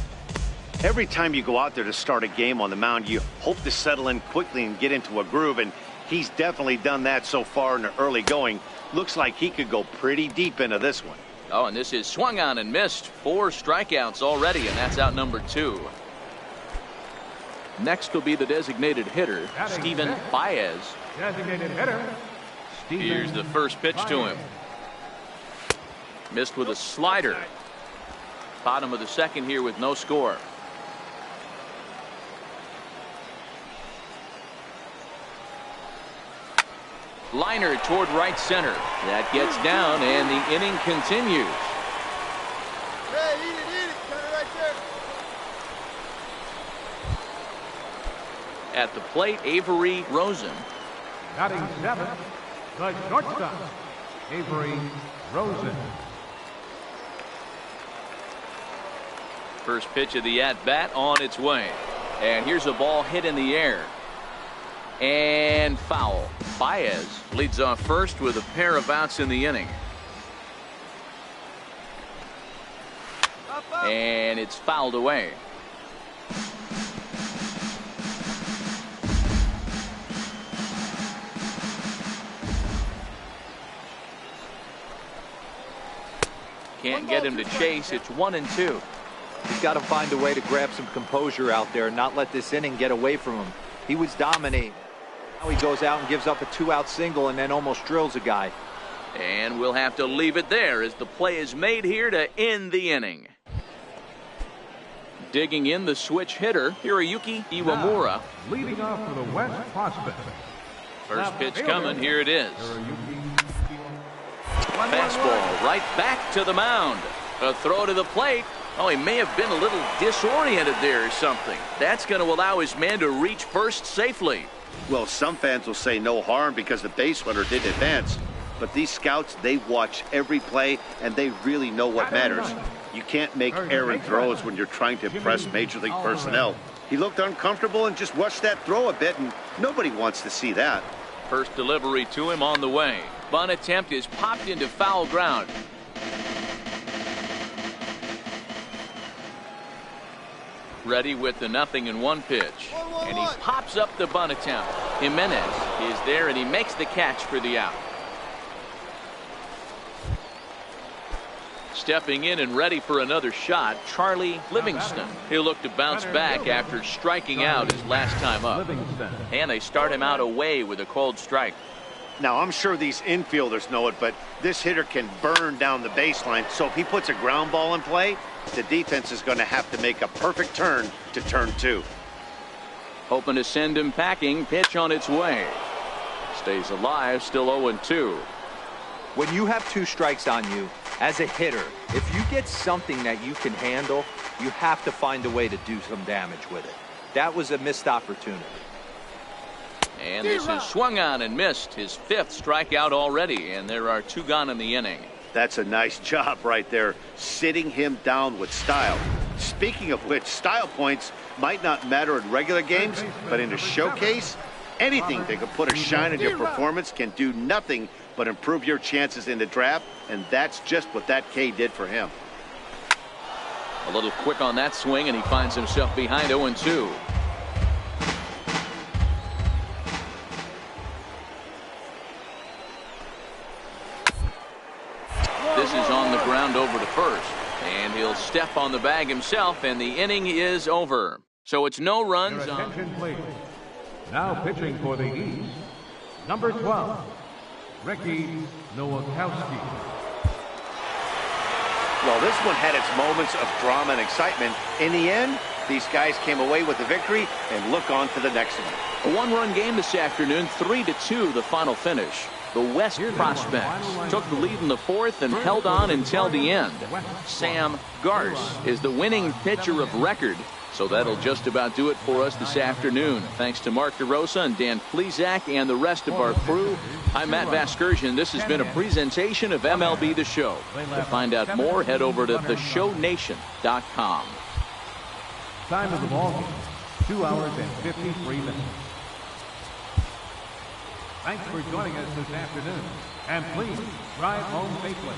Speaker 6: Every time you go out there to start a game on the mound, you hope to settle in quickly and get into a groove, and he's definitely done that so far in the early going. Looks like he could go pretty deep into this one.
Speaker 5: Oh, and this is swung on and missed. 4 strikeouts already, and that's out number 2. Next will be the designated hitter, Steven Baez.
Speaker 2: Designated hitter, Steven
Speaker 5: Here's the first pitch to him. Missed with a slider. Bottom of the second here with no score. Liner toward right center. That gets down, and the inning continues.
Speaker 3: Hey, eat it, cut it right there.
Speaker 5: At the plate, Avery Rosen.
Speaker 2: batting 7th, the shortstop, Avery Rosen.
Speaker 5: First pitch of the at-bat on its way. And here's a ball hit in the air. And foul. Baez leads off first with a pair of outs in the inning. And it's fouled away. Can't get him to chase. It's 1-2.
Speaker 1: He's got to find a way to grab some composure out there and not let this inning get away from him. He was dominating. Now he goes out and gives up a 2-out single and then almost drills a guy.
Speaker 5: And we'll have to leave it there as the play is made here to end the inning. Digging in the switch hitter, Hiroyuki Iwamura.
Speaker 2: Leading off for the West prospect.
Speaker 5: First pitch coming, here it is. Fastball right back to the mound. A throw to the plate. Oh, he may have been a little disoriented there or something. That's going to allow his man to reach first safely.
Speaker 6: Well, some fans will say no harm because the base runner did advance. But these scouts, they watch every play, and they really know what matters. You can't make errant throws when you're trying to impress Major League personnel. He looked uncomfortable and just rushed that throw a bit, and nobody wants to see that.
Speaker 5: First delivery to him on the way. Bunt attempt is popped into foul ground. Ready with the 0-1 pitch. And he pops up the bunt attempt. Jimenez is there, and he makes the catch for the out. Stepping in and ready for another shot, Charlie Livingston. He'll look to bounce back after striking out his last time up. And they start him out away with a cold strike.
Speaker 6: Now, I'm sure these infielders know it, but this hitter can burn down the baseline. So if he puts a ground ball in play, the defense is going to have to make a perfect turn to turn 2.
Speaker 5: Hoping to send him packing. Pitch on its way. Stays alive, still 0-2.
Speaker 8: When you have 2 strikes on you, as a hitter, if you get something that you can handle, you have to find a way to do some damage with it. That was a missed opportunity.
Speaker 5: And this is swung on and missed. His 5th strikeout already, and there are 2 gone in the inning.
Speaker 6: That's a nice job right there, sitting him down with style. Speaking of which, style points might not matter in regular games, but in a showcase, anything that can put a shine on your performance can do nothing but improve your chances in the draft, and that's just what that K did for him.
Speaker 5: A little quick on that swing, and he finds himself behind 0-2. This is on the ground over to first, and he'll step on the bag himself, and the inning is over. So it's no runs
Speaker 2: Your
Speaker 5: on.
Speaker 2: attention, please. Now pitching for the East, number 12, Ricky Nowakowski.
Speaker 6: Well, this one had its moments of drama and excitement. In the end, these guys came away with the victory and look on to the next one.
Speaker 5: A 1-run game this afternoon, 3-2 the final finish. The West Prospects took the lead in the 4th and held on until the end. Sam Garce is the winning pitcher of record. So that'll just about do it for us this afternoon. Thanks to Mark DeRosa and Dan Plesac and the rest of our crew. I'm Matt Vasgersian. This has been a presentation of MLB The Show. To find out more, head over to theshownation.com.
Speaker 2: Time of the ball game, 2 hours and 53 minutes. Thanks for joining us this afternoon, and please drive home safely.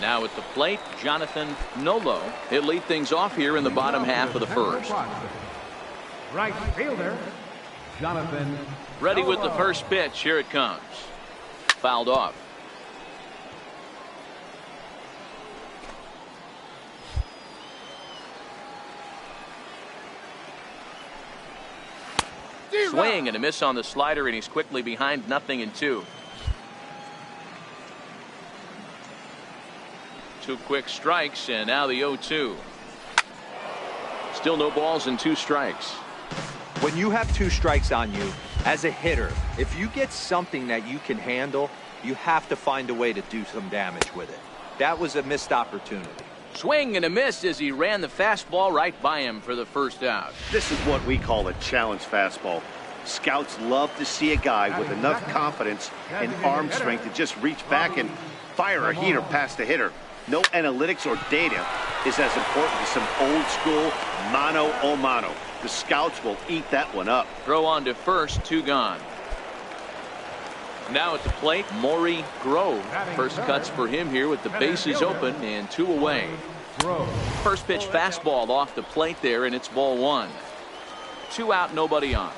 Speaker 5: Now at the plate, Jonathan Nolo. He'll lead things off here in the bottom half of the 1st.
Speaker 2: Right fielder, Jonathan.
Speaker 5: Ready with the first pitch. Here it comes. Fouled off. Swing and a miss on the slider, and he's quickly behind 0-2. 2 quick strikes, and now the 0-2. Still no balls and 2 strikes.
Speaker 8: When you have 2 strikes on you, as a hitter, if you get something that you can handle, you have to find a way to do some damage with it. That was a missed opportunity.
Speaker 5: Swing and a miss as he ran the fastball right by him for the first out.
Speaker 6: This is what we call a challenge fastball. Scouts love to see a guy with enough confidence and arm strength to just reach back and fire a heater past the hitter. no analytics or data is as important as some old school mano-a-mano. The scouts will eat that one up.
Speaker 5: Throw on to first, 2 gone. Now at the plate, Maury Grove. First cuts for him here with the bases open and 2 away. First pitch fastball off the plate there, and it's ball 1. 2 out, nobody on.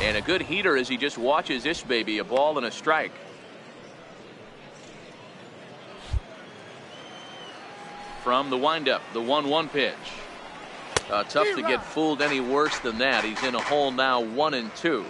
Speaker 5: And a good heater as he just watches this baby, a ball and a strike. From the windup, the 1-1 pitch. Tough to get fooled any worse than that. He's in a hole now, 1-2.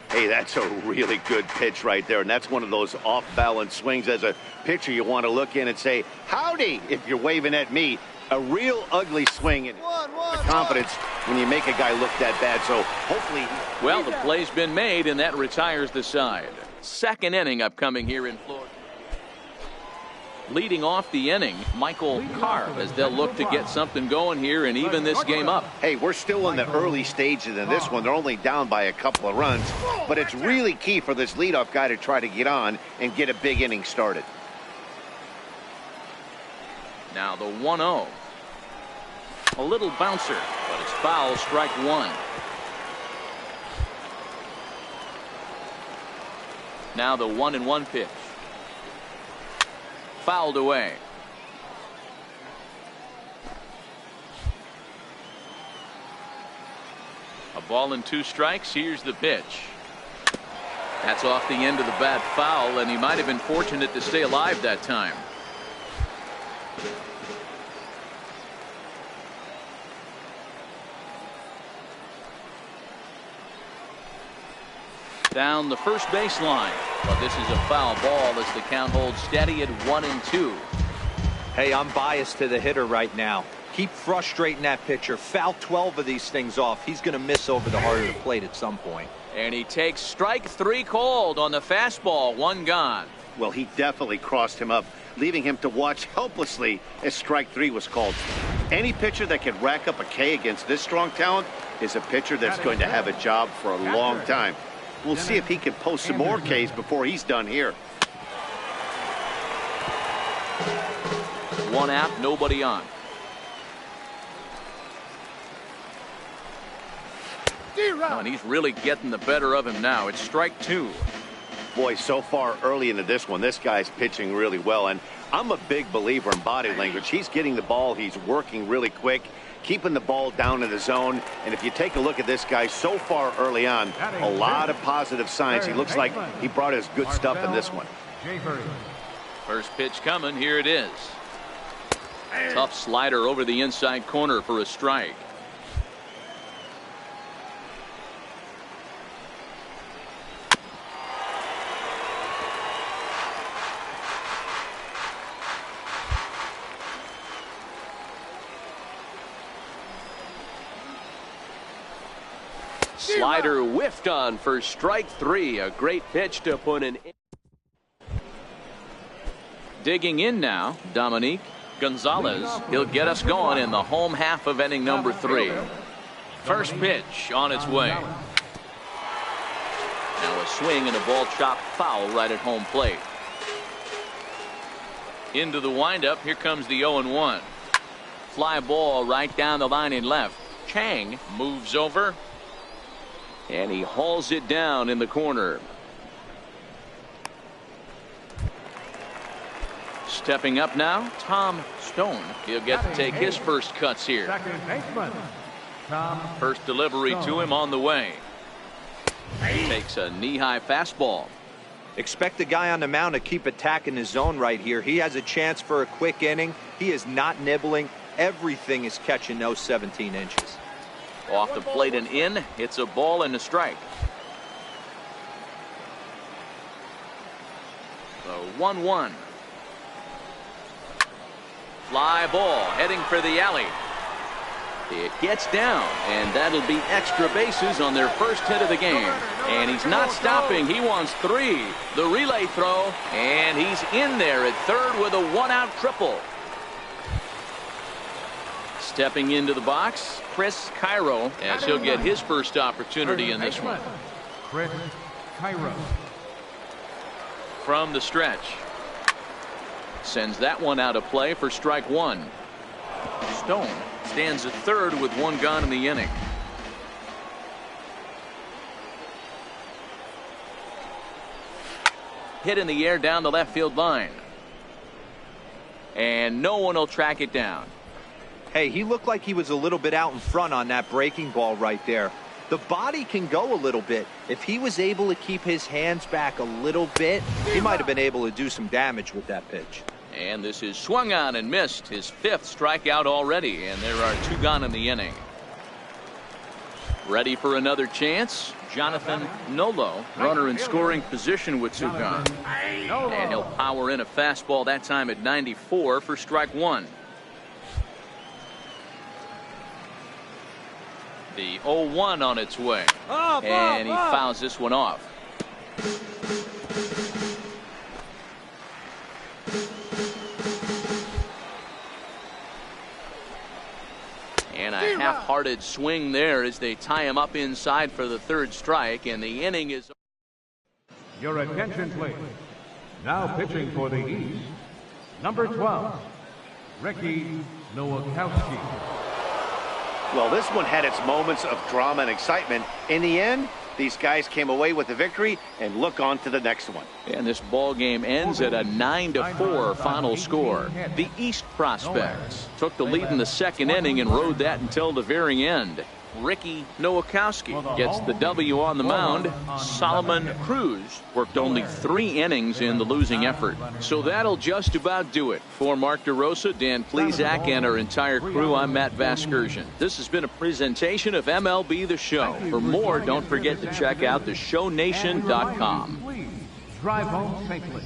Speaker 6: Hey, that's a really good pitch right there, and that's one of those off-balance swings. As a pitcher, you want to look in and say, howdy, if you're waving at me. A real ugly swing, and the confidence when you make a guy look that bad. So hopefully.
Speaker 5: Well, the play's been made, and that retires the side. Second inning upcoming here in Florida. Leading off the inning, Michael Carr, as they'll look to get something going here and even this game up.
Speaker 6: Hey, we're still in the early stages of this one. They're only down by a couple of runs, but it's really key for this leadoff guy to try to get on and get a big inning started.
Speaker 5: Now the 1-0. A little bouncer, but it's foul, strike 1. Now the 1-1 pitch. Fouled away. A ball and 2 strikes. Here's the pitch. That's off the end of the bat, foul, and he might have been fortunate to stay alive that time. Down the first baseline, but this is a foul ball as the count holds steady at 1-2.
Speaker 8: Hey, I'm biased to the hitter right now. Keep frustrating that pitcher. Foul 12 of these things off. He's going to miss over the heart of the plate at some point.
Speaker 5: And he takes strike 3 called on the fastball. 1 gone.
Speaker 6: Well, he definitely crossed him up, leaving him to watch helplessly as strike 3 was called. Any pitcher that can rack up a K against this strong talent is a pitcher that's going to have a job for a long time. We'll see if he can post some more Ks before he's done here.
Speaker 5: 1 out, nobody on. Oh, and he's really getting the better of him now. It's strike 2.
Speaker 6: Boy, so far early into this one, this guy's pitching really well. And I'm a big believer in body language. He's getting the ball. He's working really quick, keeping the ball down in the zone. And if you take a look at this guy so far early on, a lot of positive signs. He looks like he brought his good stuff in this one.
Speaker 5: First pitch coming. Here it is. Tough slider over the inside corner for a strike. Slider whiffed on for strike 3. A great pitch to put an. Digging in now, Dominique Gonzalez. He'll get us going in the home half of inning number 3. First pitch on its way. Now a swing and a ball chopped foul right at home plate. Into the windup. Here comes the 0-1. Fly ball right down the line in left. Chang moves over. And he hauls it down in the corner. Stepping up now, Tom Stone. He'll get to take his first cuts here. First delivery to him on the way. He takes a knee-high fastball.
Speaker 8: Expect the guy on the mound to keep attacking his zone right here. He has a chance for a quick inning. He is not nibbling. Everything is catching those 17 inches.
Speaker 5: Off the plate and in. It's a ball and a strike. The 1-1. Fly ball heading for the alley. It gets down, and that'll be extra bases on their first hit of the game. And he's not stopping. He wants 3. The relay throw, and he's in there at third with a 1-out triple. Stepping into the box, Chris Cairo, as he'll get his first opportunity in this one.
Speaker 2: Chris Cairo.
Speaker 5: from the stretch. Sends that one out of play for strike one. Stone stands at third with one gone in the inning. Hit in the air down the left field line. And no one will track it down.
Speaker 8: Hey, he looked like he was a little bit out in front on that breaking ball right there. The body can go a little bit. If he was able to keep his hands back a little bit, he might have been able to do some damage with that pitch.
Speaker 5: And this is swung on and missed. His fifth strikeout already, and there are two gone in the inning. Ready for another chance? Jonathan Nolo, runner in scoring position with two gone. And he'll power in a fastball that time at 94 for strike one. The 0-1 on its way. And he fouls this one off. And a half-hearted swing there as they tie him up inside for the third strike, and the inning is...
Speaker 2: Your attention, please. Now pitching for the East, number 12, Ricky Nowakowski.
Speaker 6: Well, this one had its moments of drama and excitement. In the end, these guys came away with the victory and look on to the next one.
Speaker 5: And this ball game ends at a 9-4 final score. The East Prospects took the lead in the second inning and rode that until the very end. Ricky Nowakowski gets the W on the mound. Solomon Cruz worked only 3 innings in the losing effort. So that'll just about do it. For Mark DeRosa, Dan Plesac, and our entire crew, I'm Matt Vasgersian. This has been a presentation of MLB The Show. For more, don't forget to check out theshownation.com.
Speaker 2: Please drive home safely.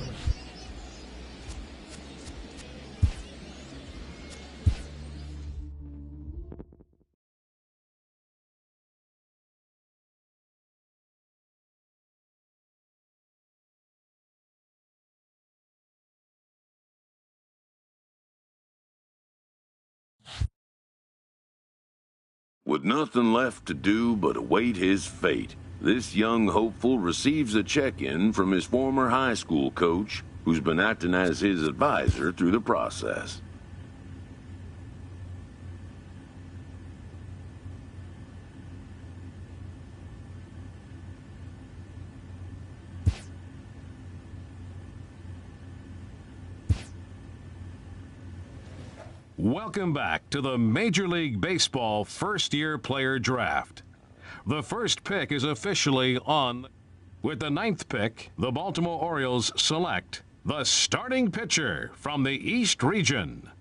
Speaker 4: With nothing left to do but await his fate, this young hopeful receives a check-in from his former high school coach, who's been acting as his advisor through the process.
Speaker 9: Welcome back to the Major League Baseball first-year player draft. The first pick is officially on. With the 9th pick, the Baltimore Orioles select the starting pitcher from the East region.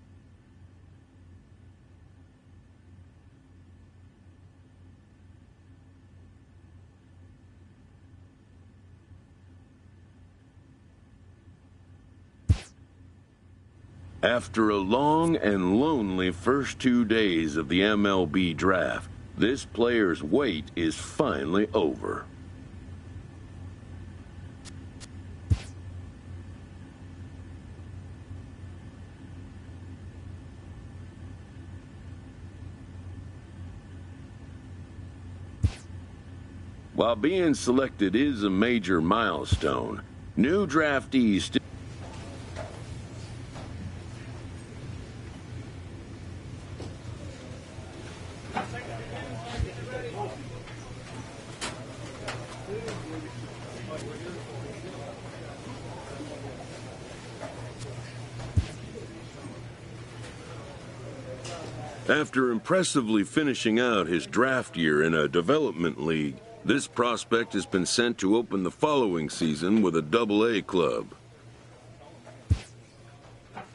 Speaker 4: After a long and lonely first 2 days of the MLB draft, this player's wait is finally over. While being selected is a major milestone, new draftees still After impressively finishing out his draft year in a development league, this prospect has been sent to open the following season with a Double-A club.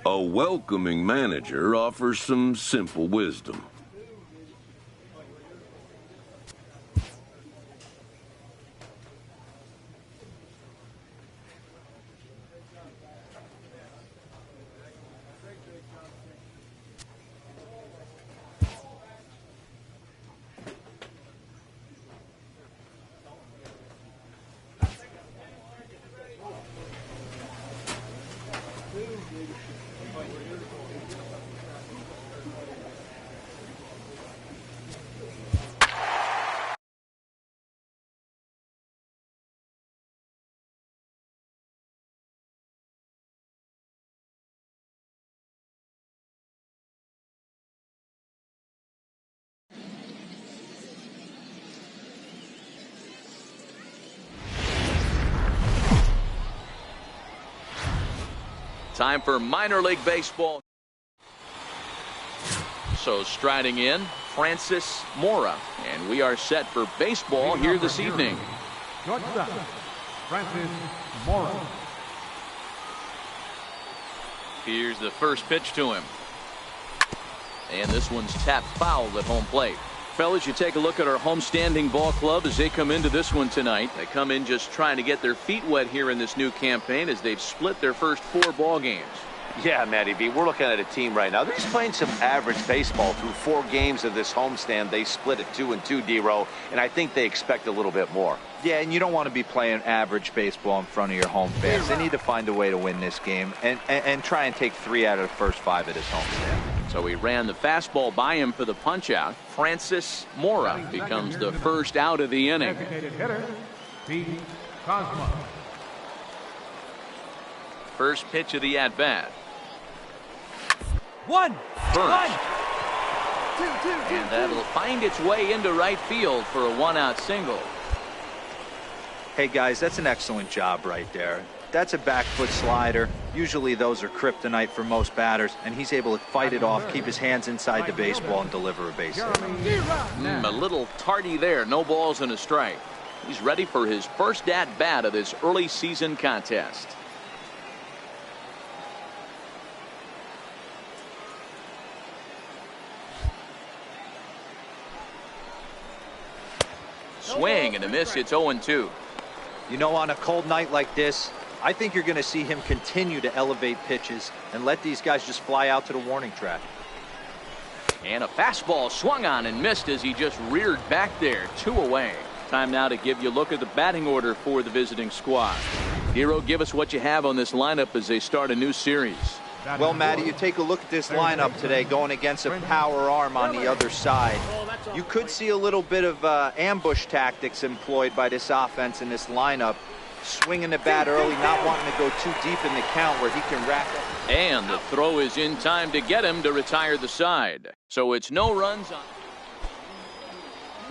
Speaker 4: A welcoming manager offers some simple wisdom.
Speaker 5: Time for minor league baseball. So striding in, Francis Mora. And we are set for baseball here this evening.
Speaker 2: Shortstop, Francis Mora.
Speaker 5: Here's the first pitch to him. And this one's tapped foul at home plate. Fellas, you take a look at our homestanding ball club as they come into this one tonight. They come in just trying to get their feet wet here in this new campaign as they've split their first 4 ball games.
Speaker 6: Yeah, Matty B, we're looking at a team right now. They're just playing some average baseball through 4 games of this homestand. They split at 2-2, D-Row, and I think they expect a little bit more.
Speaker 8: Yeah, and you don't want to be playing average baseball in front of your home fans. They need to find a way to win this game and try and take 3 out of the first 5 at his homestand.
Speaker 5: So he ran the fastball by him for the punch-out. Francis Mora becomes the first out of the inning.
Speaker 2: Designated hitter, Pete Cosmo.
Speaker 5: First pitch of the at-bat.
Speaker 3: One.
Speaker 5: Burns.
Speaker 3: Two.
Speaker 5: And that'll find its way into right field for a 1-out single.
Speaker 8: Hey, guys, that's an excellent job right there. That's a back foot slider. Usually those are kryptonite for most batters, and he's able to fight it off, keep his hands inside the baseball, and deliver a base hit.
Speaker 5: A little tardy there. No balls and a strike. He's ready for his first at-bat of this early season contest. Swing and a miss. It's 0-2.
Speaker 8: You know, on a cold night like this, I think you're going to see him continue to elevate pitches and let these guys just fly out to the warning track.
Speaker 5: And a fastball swung on and missed as he just reared back there. 2 away. Time now to give you a look at the batting order for the visiting squad. Hero, give us what you have on this lineup as they start a new series.
Speaker 8: Well, Matty, you take a look at this lineup today going against a power arm on the other side. You could see a little bit of ambush tactics employed by this offense in this lineup. Swinging the bat early, not wanting to go too deep in the count where he can rack up.
Speaker 5: And the throw is in time to get him to retire the side. So it's no runs on.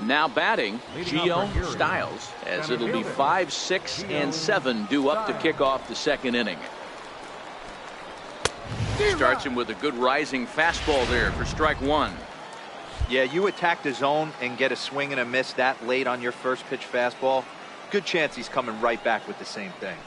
Speaker 5: Now batting, Gio Styles, as it'll be 5, 6, and 7 due up to kick off the second inning. Starts him with a good rising fastball there for strike 1.
Speaker 8: Yeah, you attack the zone and get a swing and a miss that late on your first pitch fastball. Good chance he's coming right back with the same thing.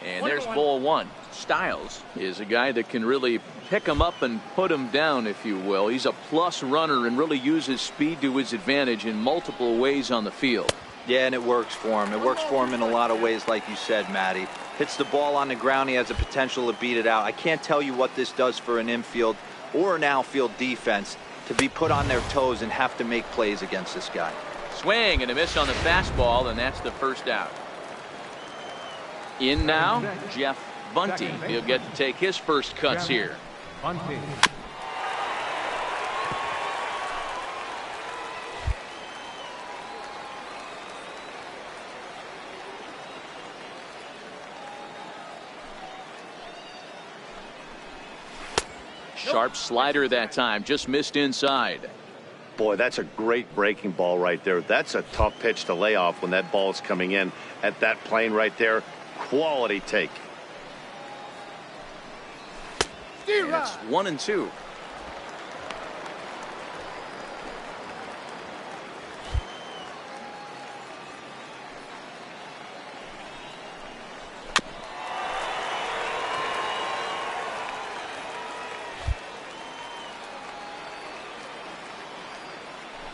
Speaker 5: And there's ball 1. Styles is a guy that can really pick him up and put him down, if you will. He's a plus runner and really uses speed to his advantage in multiple ways on the field.
Speaker 8: Yeah, and it works for him. It works for him in a lot of ways, like you said, Matty. Hits the ball on the ground, he has the potential to beat it out. I can't tell you what this does for an infield or an outfield defense to be put on their toes and have to make plays against this guy.
Speaker 5: Swing and a miss on the fastball, and that's the first out. In now, Jeff Bunty. He'll get to take his first cuts here.
Speaker 2: Bunty.
Speaker 5: Sharp slider that time, just missed inside.
Speaker 6: Boy, that's a great breaking ball right there. That's a tough pitch to lay off when that ball is coming in at that plane right there. Quality take.
Speaker 5: And it's 1-2.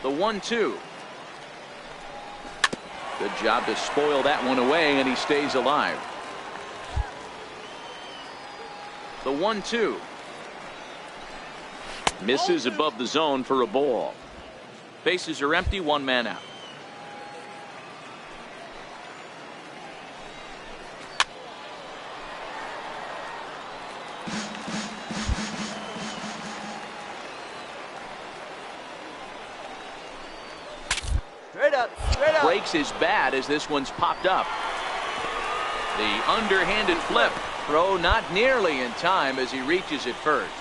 Speaker 5: The 1-2. Good job to spoil that one away, and he stays alive. The 1-2. Misses above the zone for a ball. Bases are empty, 1 man out.
Speaker 3: Straight up.
Speaker 5: Breaks his bat as this one's popped up. The underhanded flip. Throw not nearly in time as he reaches it first.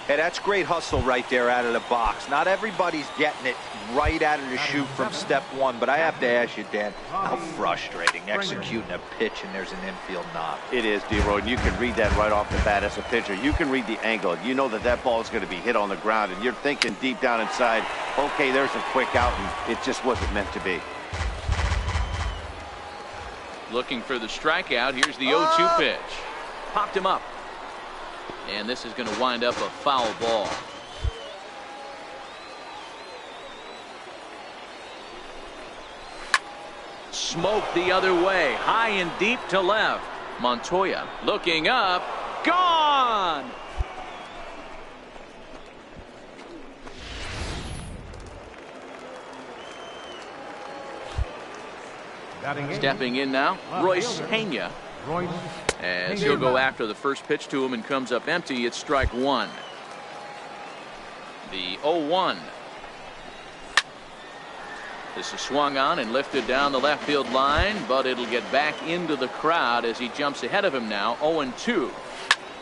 Speaker 8: Hey, that's great hustle right there out of the box. Not everybody's getting it right out of the chute from step one, but I have to ask you, Dan, how frustrating executing a pitch and there's an infield knock.
Speaker 6: It is, D-Roy, and you can read that right off the bat as a pitcher. You can read the angle. You know that that ball is going to be hit on the ground, and you're thinking deep down inside, okay, there's a quick out, and it just wasn't meant to be.
Speaker 5: Looking for the strikeout. Here's the 0-2 pitch. Popped him up. And this is going to wind up a foul ball. Smoked the other way. High and deep to left. Montoya looking up. Gone! Stepping in now, Royce Pena. As he'll go after the first pitch to him and comes up empty, it's strike one. The 0-1. This is swung on and lifted down the left field line, but it'll get back into the crowd as he jumps ahead of him now. 0-2.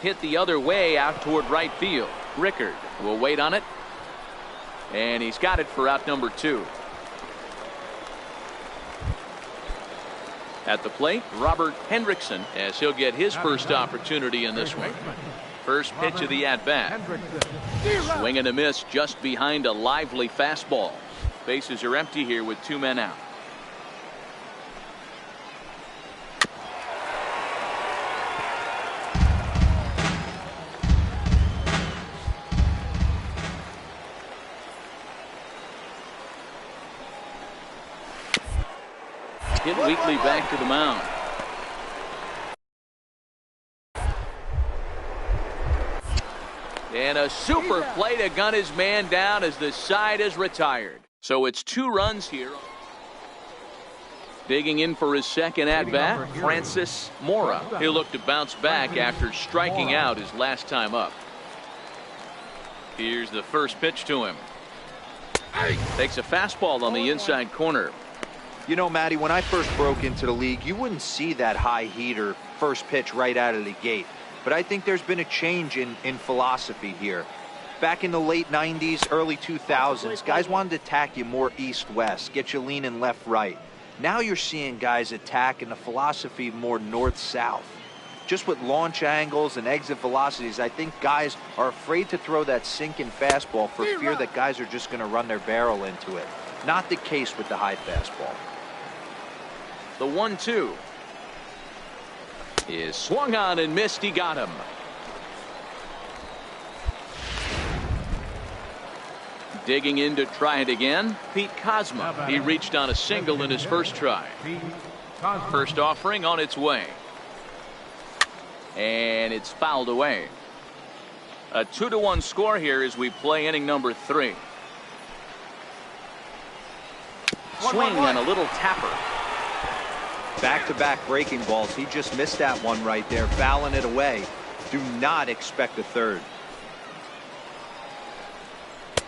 Speaker 5: Hit the other way out toward right field. Rickard will wait on it, and he's got it for out number 2. At the plate, Robert Hendrickson, as he'll get his first opportunity in this one. First pitch of the at-bat. Swing and a miss just behind a lively fastball. Bases are empty here with 2 men out. Hit weakly back to the mound. And a super play to gun his man down as the side is retired. So it's 2 runs here. Digging in for his second at-bat, Francis Mora. He'll look to bounce back after striking out his last time up. Here's the first pitch to him. Takes a fastball on the inside corner.
Speaker 8: You know, Matty, when I first broke into the league, you wouldn't see that high heater first pitch right out of the gate. But I think there's been a change in philosophy here. Back in the late 90s, early 2000s, guys wanted to attack you more east-west, get you leaning left-right. Now you're seeing guys attack in the philosophy more north-south. Just with launch angles and exit velocities, I think guys are afraid to throw that sinking fastball for fear that guys are just going to run their barrel into it. Not the case with the high fastball.
Speaker 5: The 1-2 is swung on and missed. He got him. Digging in to try it again, Pete Kozma. He reached on a single in his first try. First offering on its way. And it's fouled away. A 2-1 score here as we play inning number 3. Swing and a little tapper.
Speaker 8: Back-to-back breaking balls. He just missed that one right there, fouling it away. Do not expect a third.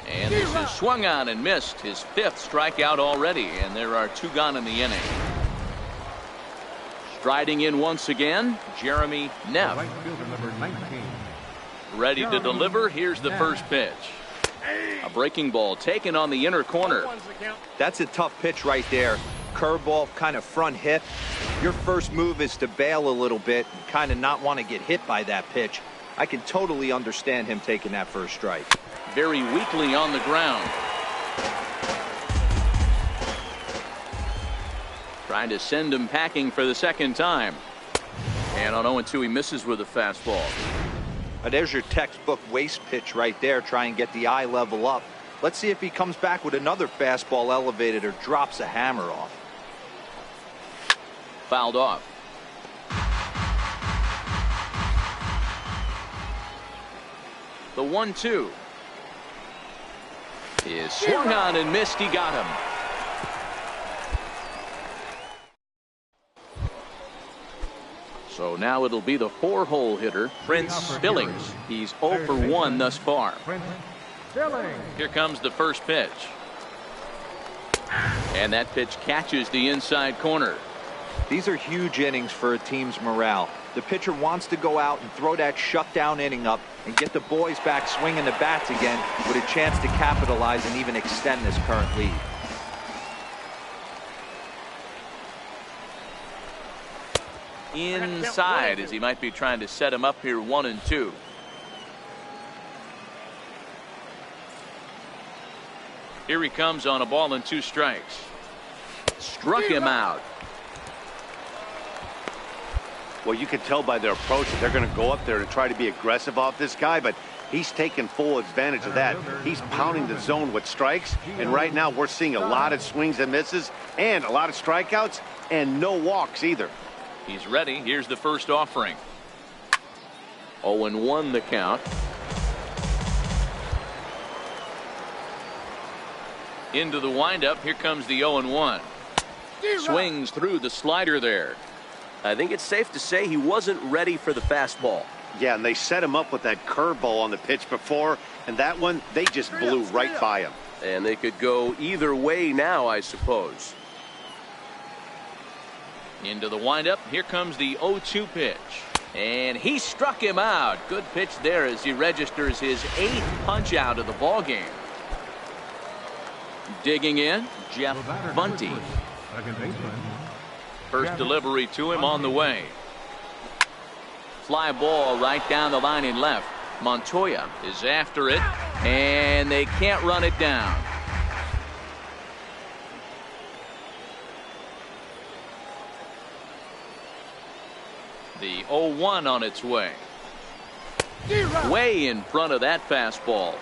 Speaker 5: And this is swung on and missed. His 5th strikeout already, and there are 2 gone in the inning. Striding in once again, Jeremy Neff. Ready to deliver. Here's the first pitch. A breaking ball taken on the inner corner.
Speaker 8: That's a tough pitch right there. Curveball, kind of front hip. Your first move is to bail a little bit and kind of not want to get hit by that pitch. I can totally understand him taking that first strike.
Speaker 5: Very weakly on the ground. Trying to send him packing for the second time. And on 0-2, he misses with a fastball.
Speaker 8: There's your textbook waste pitch right there. Try and get the eye level up. Let's see if he comes back with another fastball elevated or drops a hammer off.
Speaker 5: Fouled off. The 1-2 is swung on and missed. He got him. So now it'll be the 4-hole hitter, Prince Billings. He's 0 for 1 thus far. Here comes the first pitch. And that pitch catches the inside corner.
Speaker 8: These are huge innings for a team's morale. The pitcher wants to go out and throw that shutdown inning up and get the boys back swinging the bats again with a chance to capitalize and even extend this current lead.
Speaker 5: Inside, as he might be trying to set him up here, 1-2. Here he comes on a ball and 2 strikes. Struck him out.
Speaker 6: Well, you can tell by their approach that they're going to go up there and try to be aggressive off this guy, but he's taking full advantage of that. He's pounding the zone with strikes, and right now we're seeing a lot of swings and misses and a lot of strikeouts and no walks either.
Speaker 5: He's ready. Here's the first offering. 0-1 the count. Into the windup. Here comes the 0-1. Swings through the slider there.
Speaker 7: I think it's safe to say he wasn't ready for the fastball.
Speaker 6: Yeah, and they set him up with that curveball on the pitch before, and that one, they just blew right by him.
Speaker 7: And they could go either way now, I suppose.
Speaker 5: Into the windup. Here comes the 0-2 pitch. And he struck him out. Good pitch there as he registers his 8th punch out of the ball game. Digging in, Jeff Bunty. First delivery to him on the way. Fly ball right down the line in left. Montoya is after it, and they can't run it down. The 0-1 on its way. Way in front of that fastball.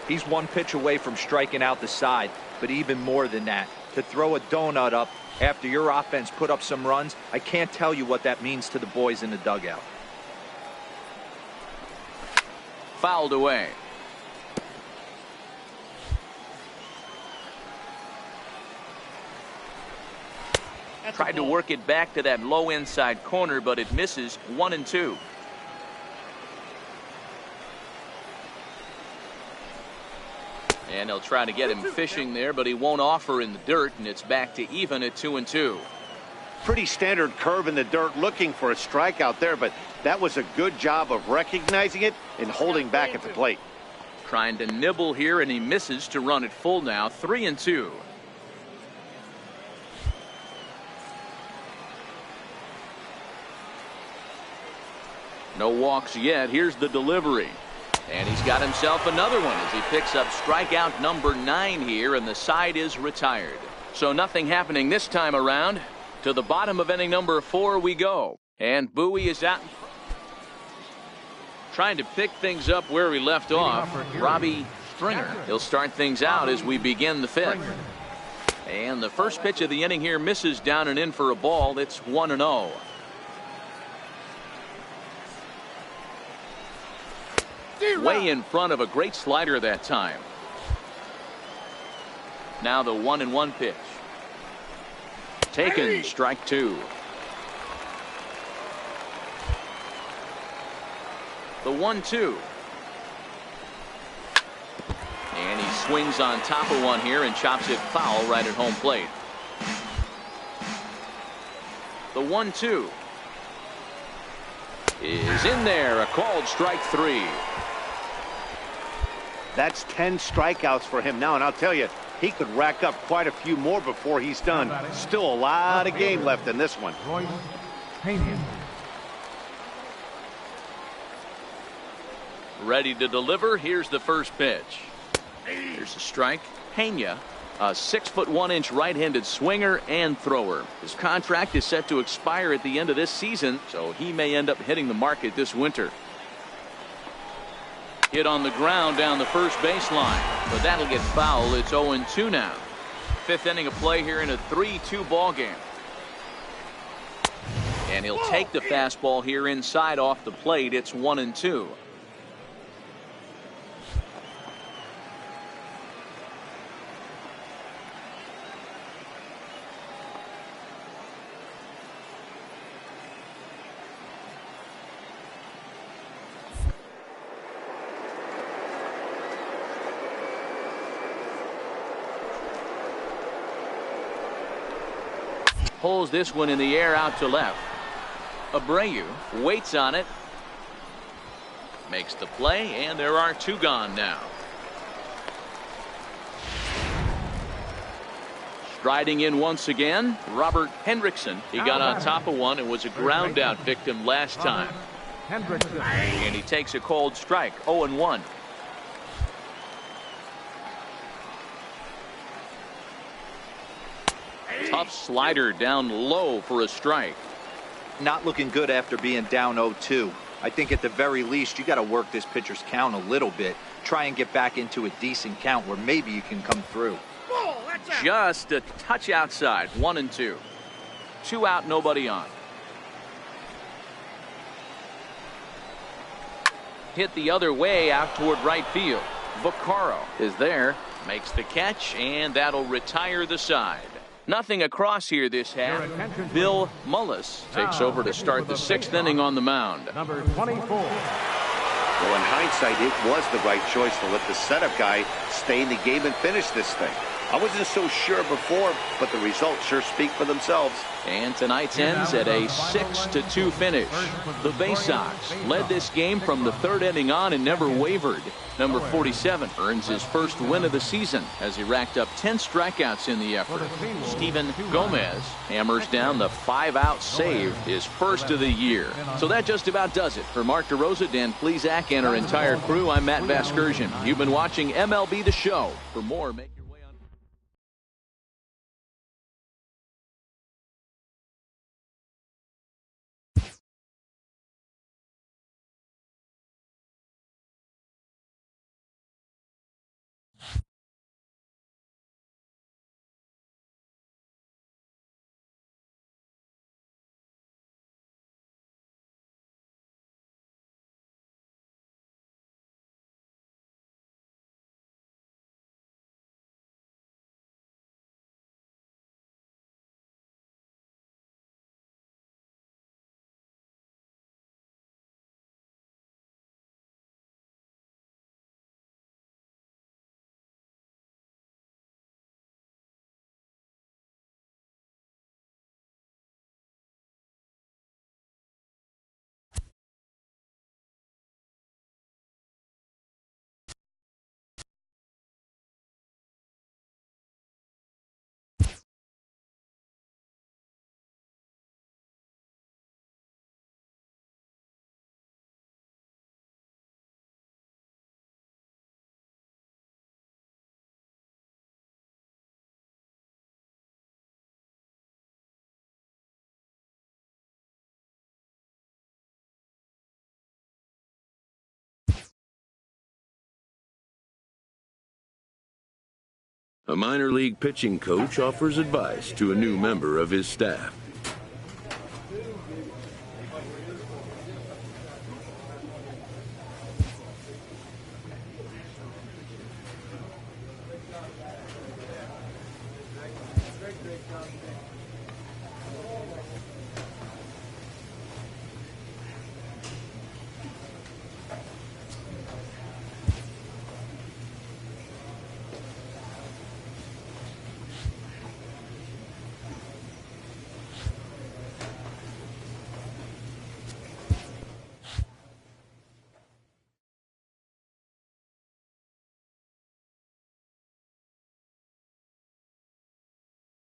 Speaker 8: He's 1 pitch away from striking out the side, but even more than that, to throw a donut up after your offense put up some runs, I can't tell you what that means to the boys in the dugout.
Speaker 5: Fouled away. Tried to work it back to that low inside corner, but it misses. 1-2. And they'll try to get him fishing there, but he won't offer in the dirt, and it's back to even at 2-2.
Speaker 6: Pretty standard curve in the dirt, looking for a strikeout there, but that was a good job of recognizing it and holding back at the plate.
Speaker 5: Trying to nibble here, and he misses to run it full now. 3-2. No walks yet. Here's the delivery. And he's got himself another one as he picks up strikeout number 9 here, and the side is retired. So nothing happening this time around. To the bottom of inning number 4 we go. And Bowie is out. Trying to pick things up where we left off. Robbie Stringer. He'll start things out as we begin the 5th. And the first pitch of the inning here misses down and in for a ball. It's 1-0. Way in front of a great slider that time. Now the 1-1 pitch. Taken, strike 2. The 1-2. And he swings on top of one here and chops it foul right at home plate. The 1-2 is in there. A called strike 3.
Speaker 6: That's 10 strikeouts for him now, and I'll tell you, he could rack up quite a few more before he's done. Still a lot of game left in this one.
Speaker 5: Ready to deliver. Here's the first pitch. Here's a strike. Pena, a 6'1" right-handed swinger and thrower. His contract is set to expire at the end of this season, so he may end up hitting the market this winter. Hit on the ground down the first baseline, but that'll get foul. It's 0-2 now. 5th inning of play here in a 3-2 ball game. And he'll take the fastball here inside off the plate. It's 1-2. pulls this one in the air out to left. Abreu waits on it. Makes the play, and there are 2 gone now. Striding in once again, Robert Hendrickson. He got on top of one and was a ground out victim last time. And he takes a cold strike, 0-1. Tough slider down low for a strike.
Speaker 8: Not looking good after being down 0-2. I think at the very least you got to work this pitcher's count a little bit. Try and get back into a decent count where maybe you can come through.
Speaker 5: Just a touch outside, 1-2. 2 out, nobody on. Hit the other way out toward right field. Vaccaro is there, makes the catch, and that'll retire the side. Nothing across here this half. Bill Mullis takes over to start the 6th inning on the mound.
Speaker 2: Number 24.
Speaker 6: Well, in hindsight, it was the right choice to let the setup guy stay in the game and finish this thing. I wasn't so sure before, but the results sure speak for themselves.
Speaker 5: And tonight's ends at a 6-2 finish. The Bay Sox led this game from the 3rd inning on and never wavered. Number 47 earns his first win of the season as he racked up 10 strikeouts in the effort. Steven Gomez hammers down the 5-out save, his first of the year. So that just about does it. For Mark DeRosa, Dan Plesac, and our entire crew, I'm Matt Vasgersian. You've been watching MLB The Show. For more, make your way on.
Speaker 4: A minor league pitching coach offers advice to a new member of his staff.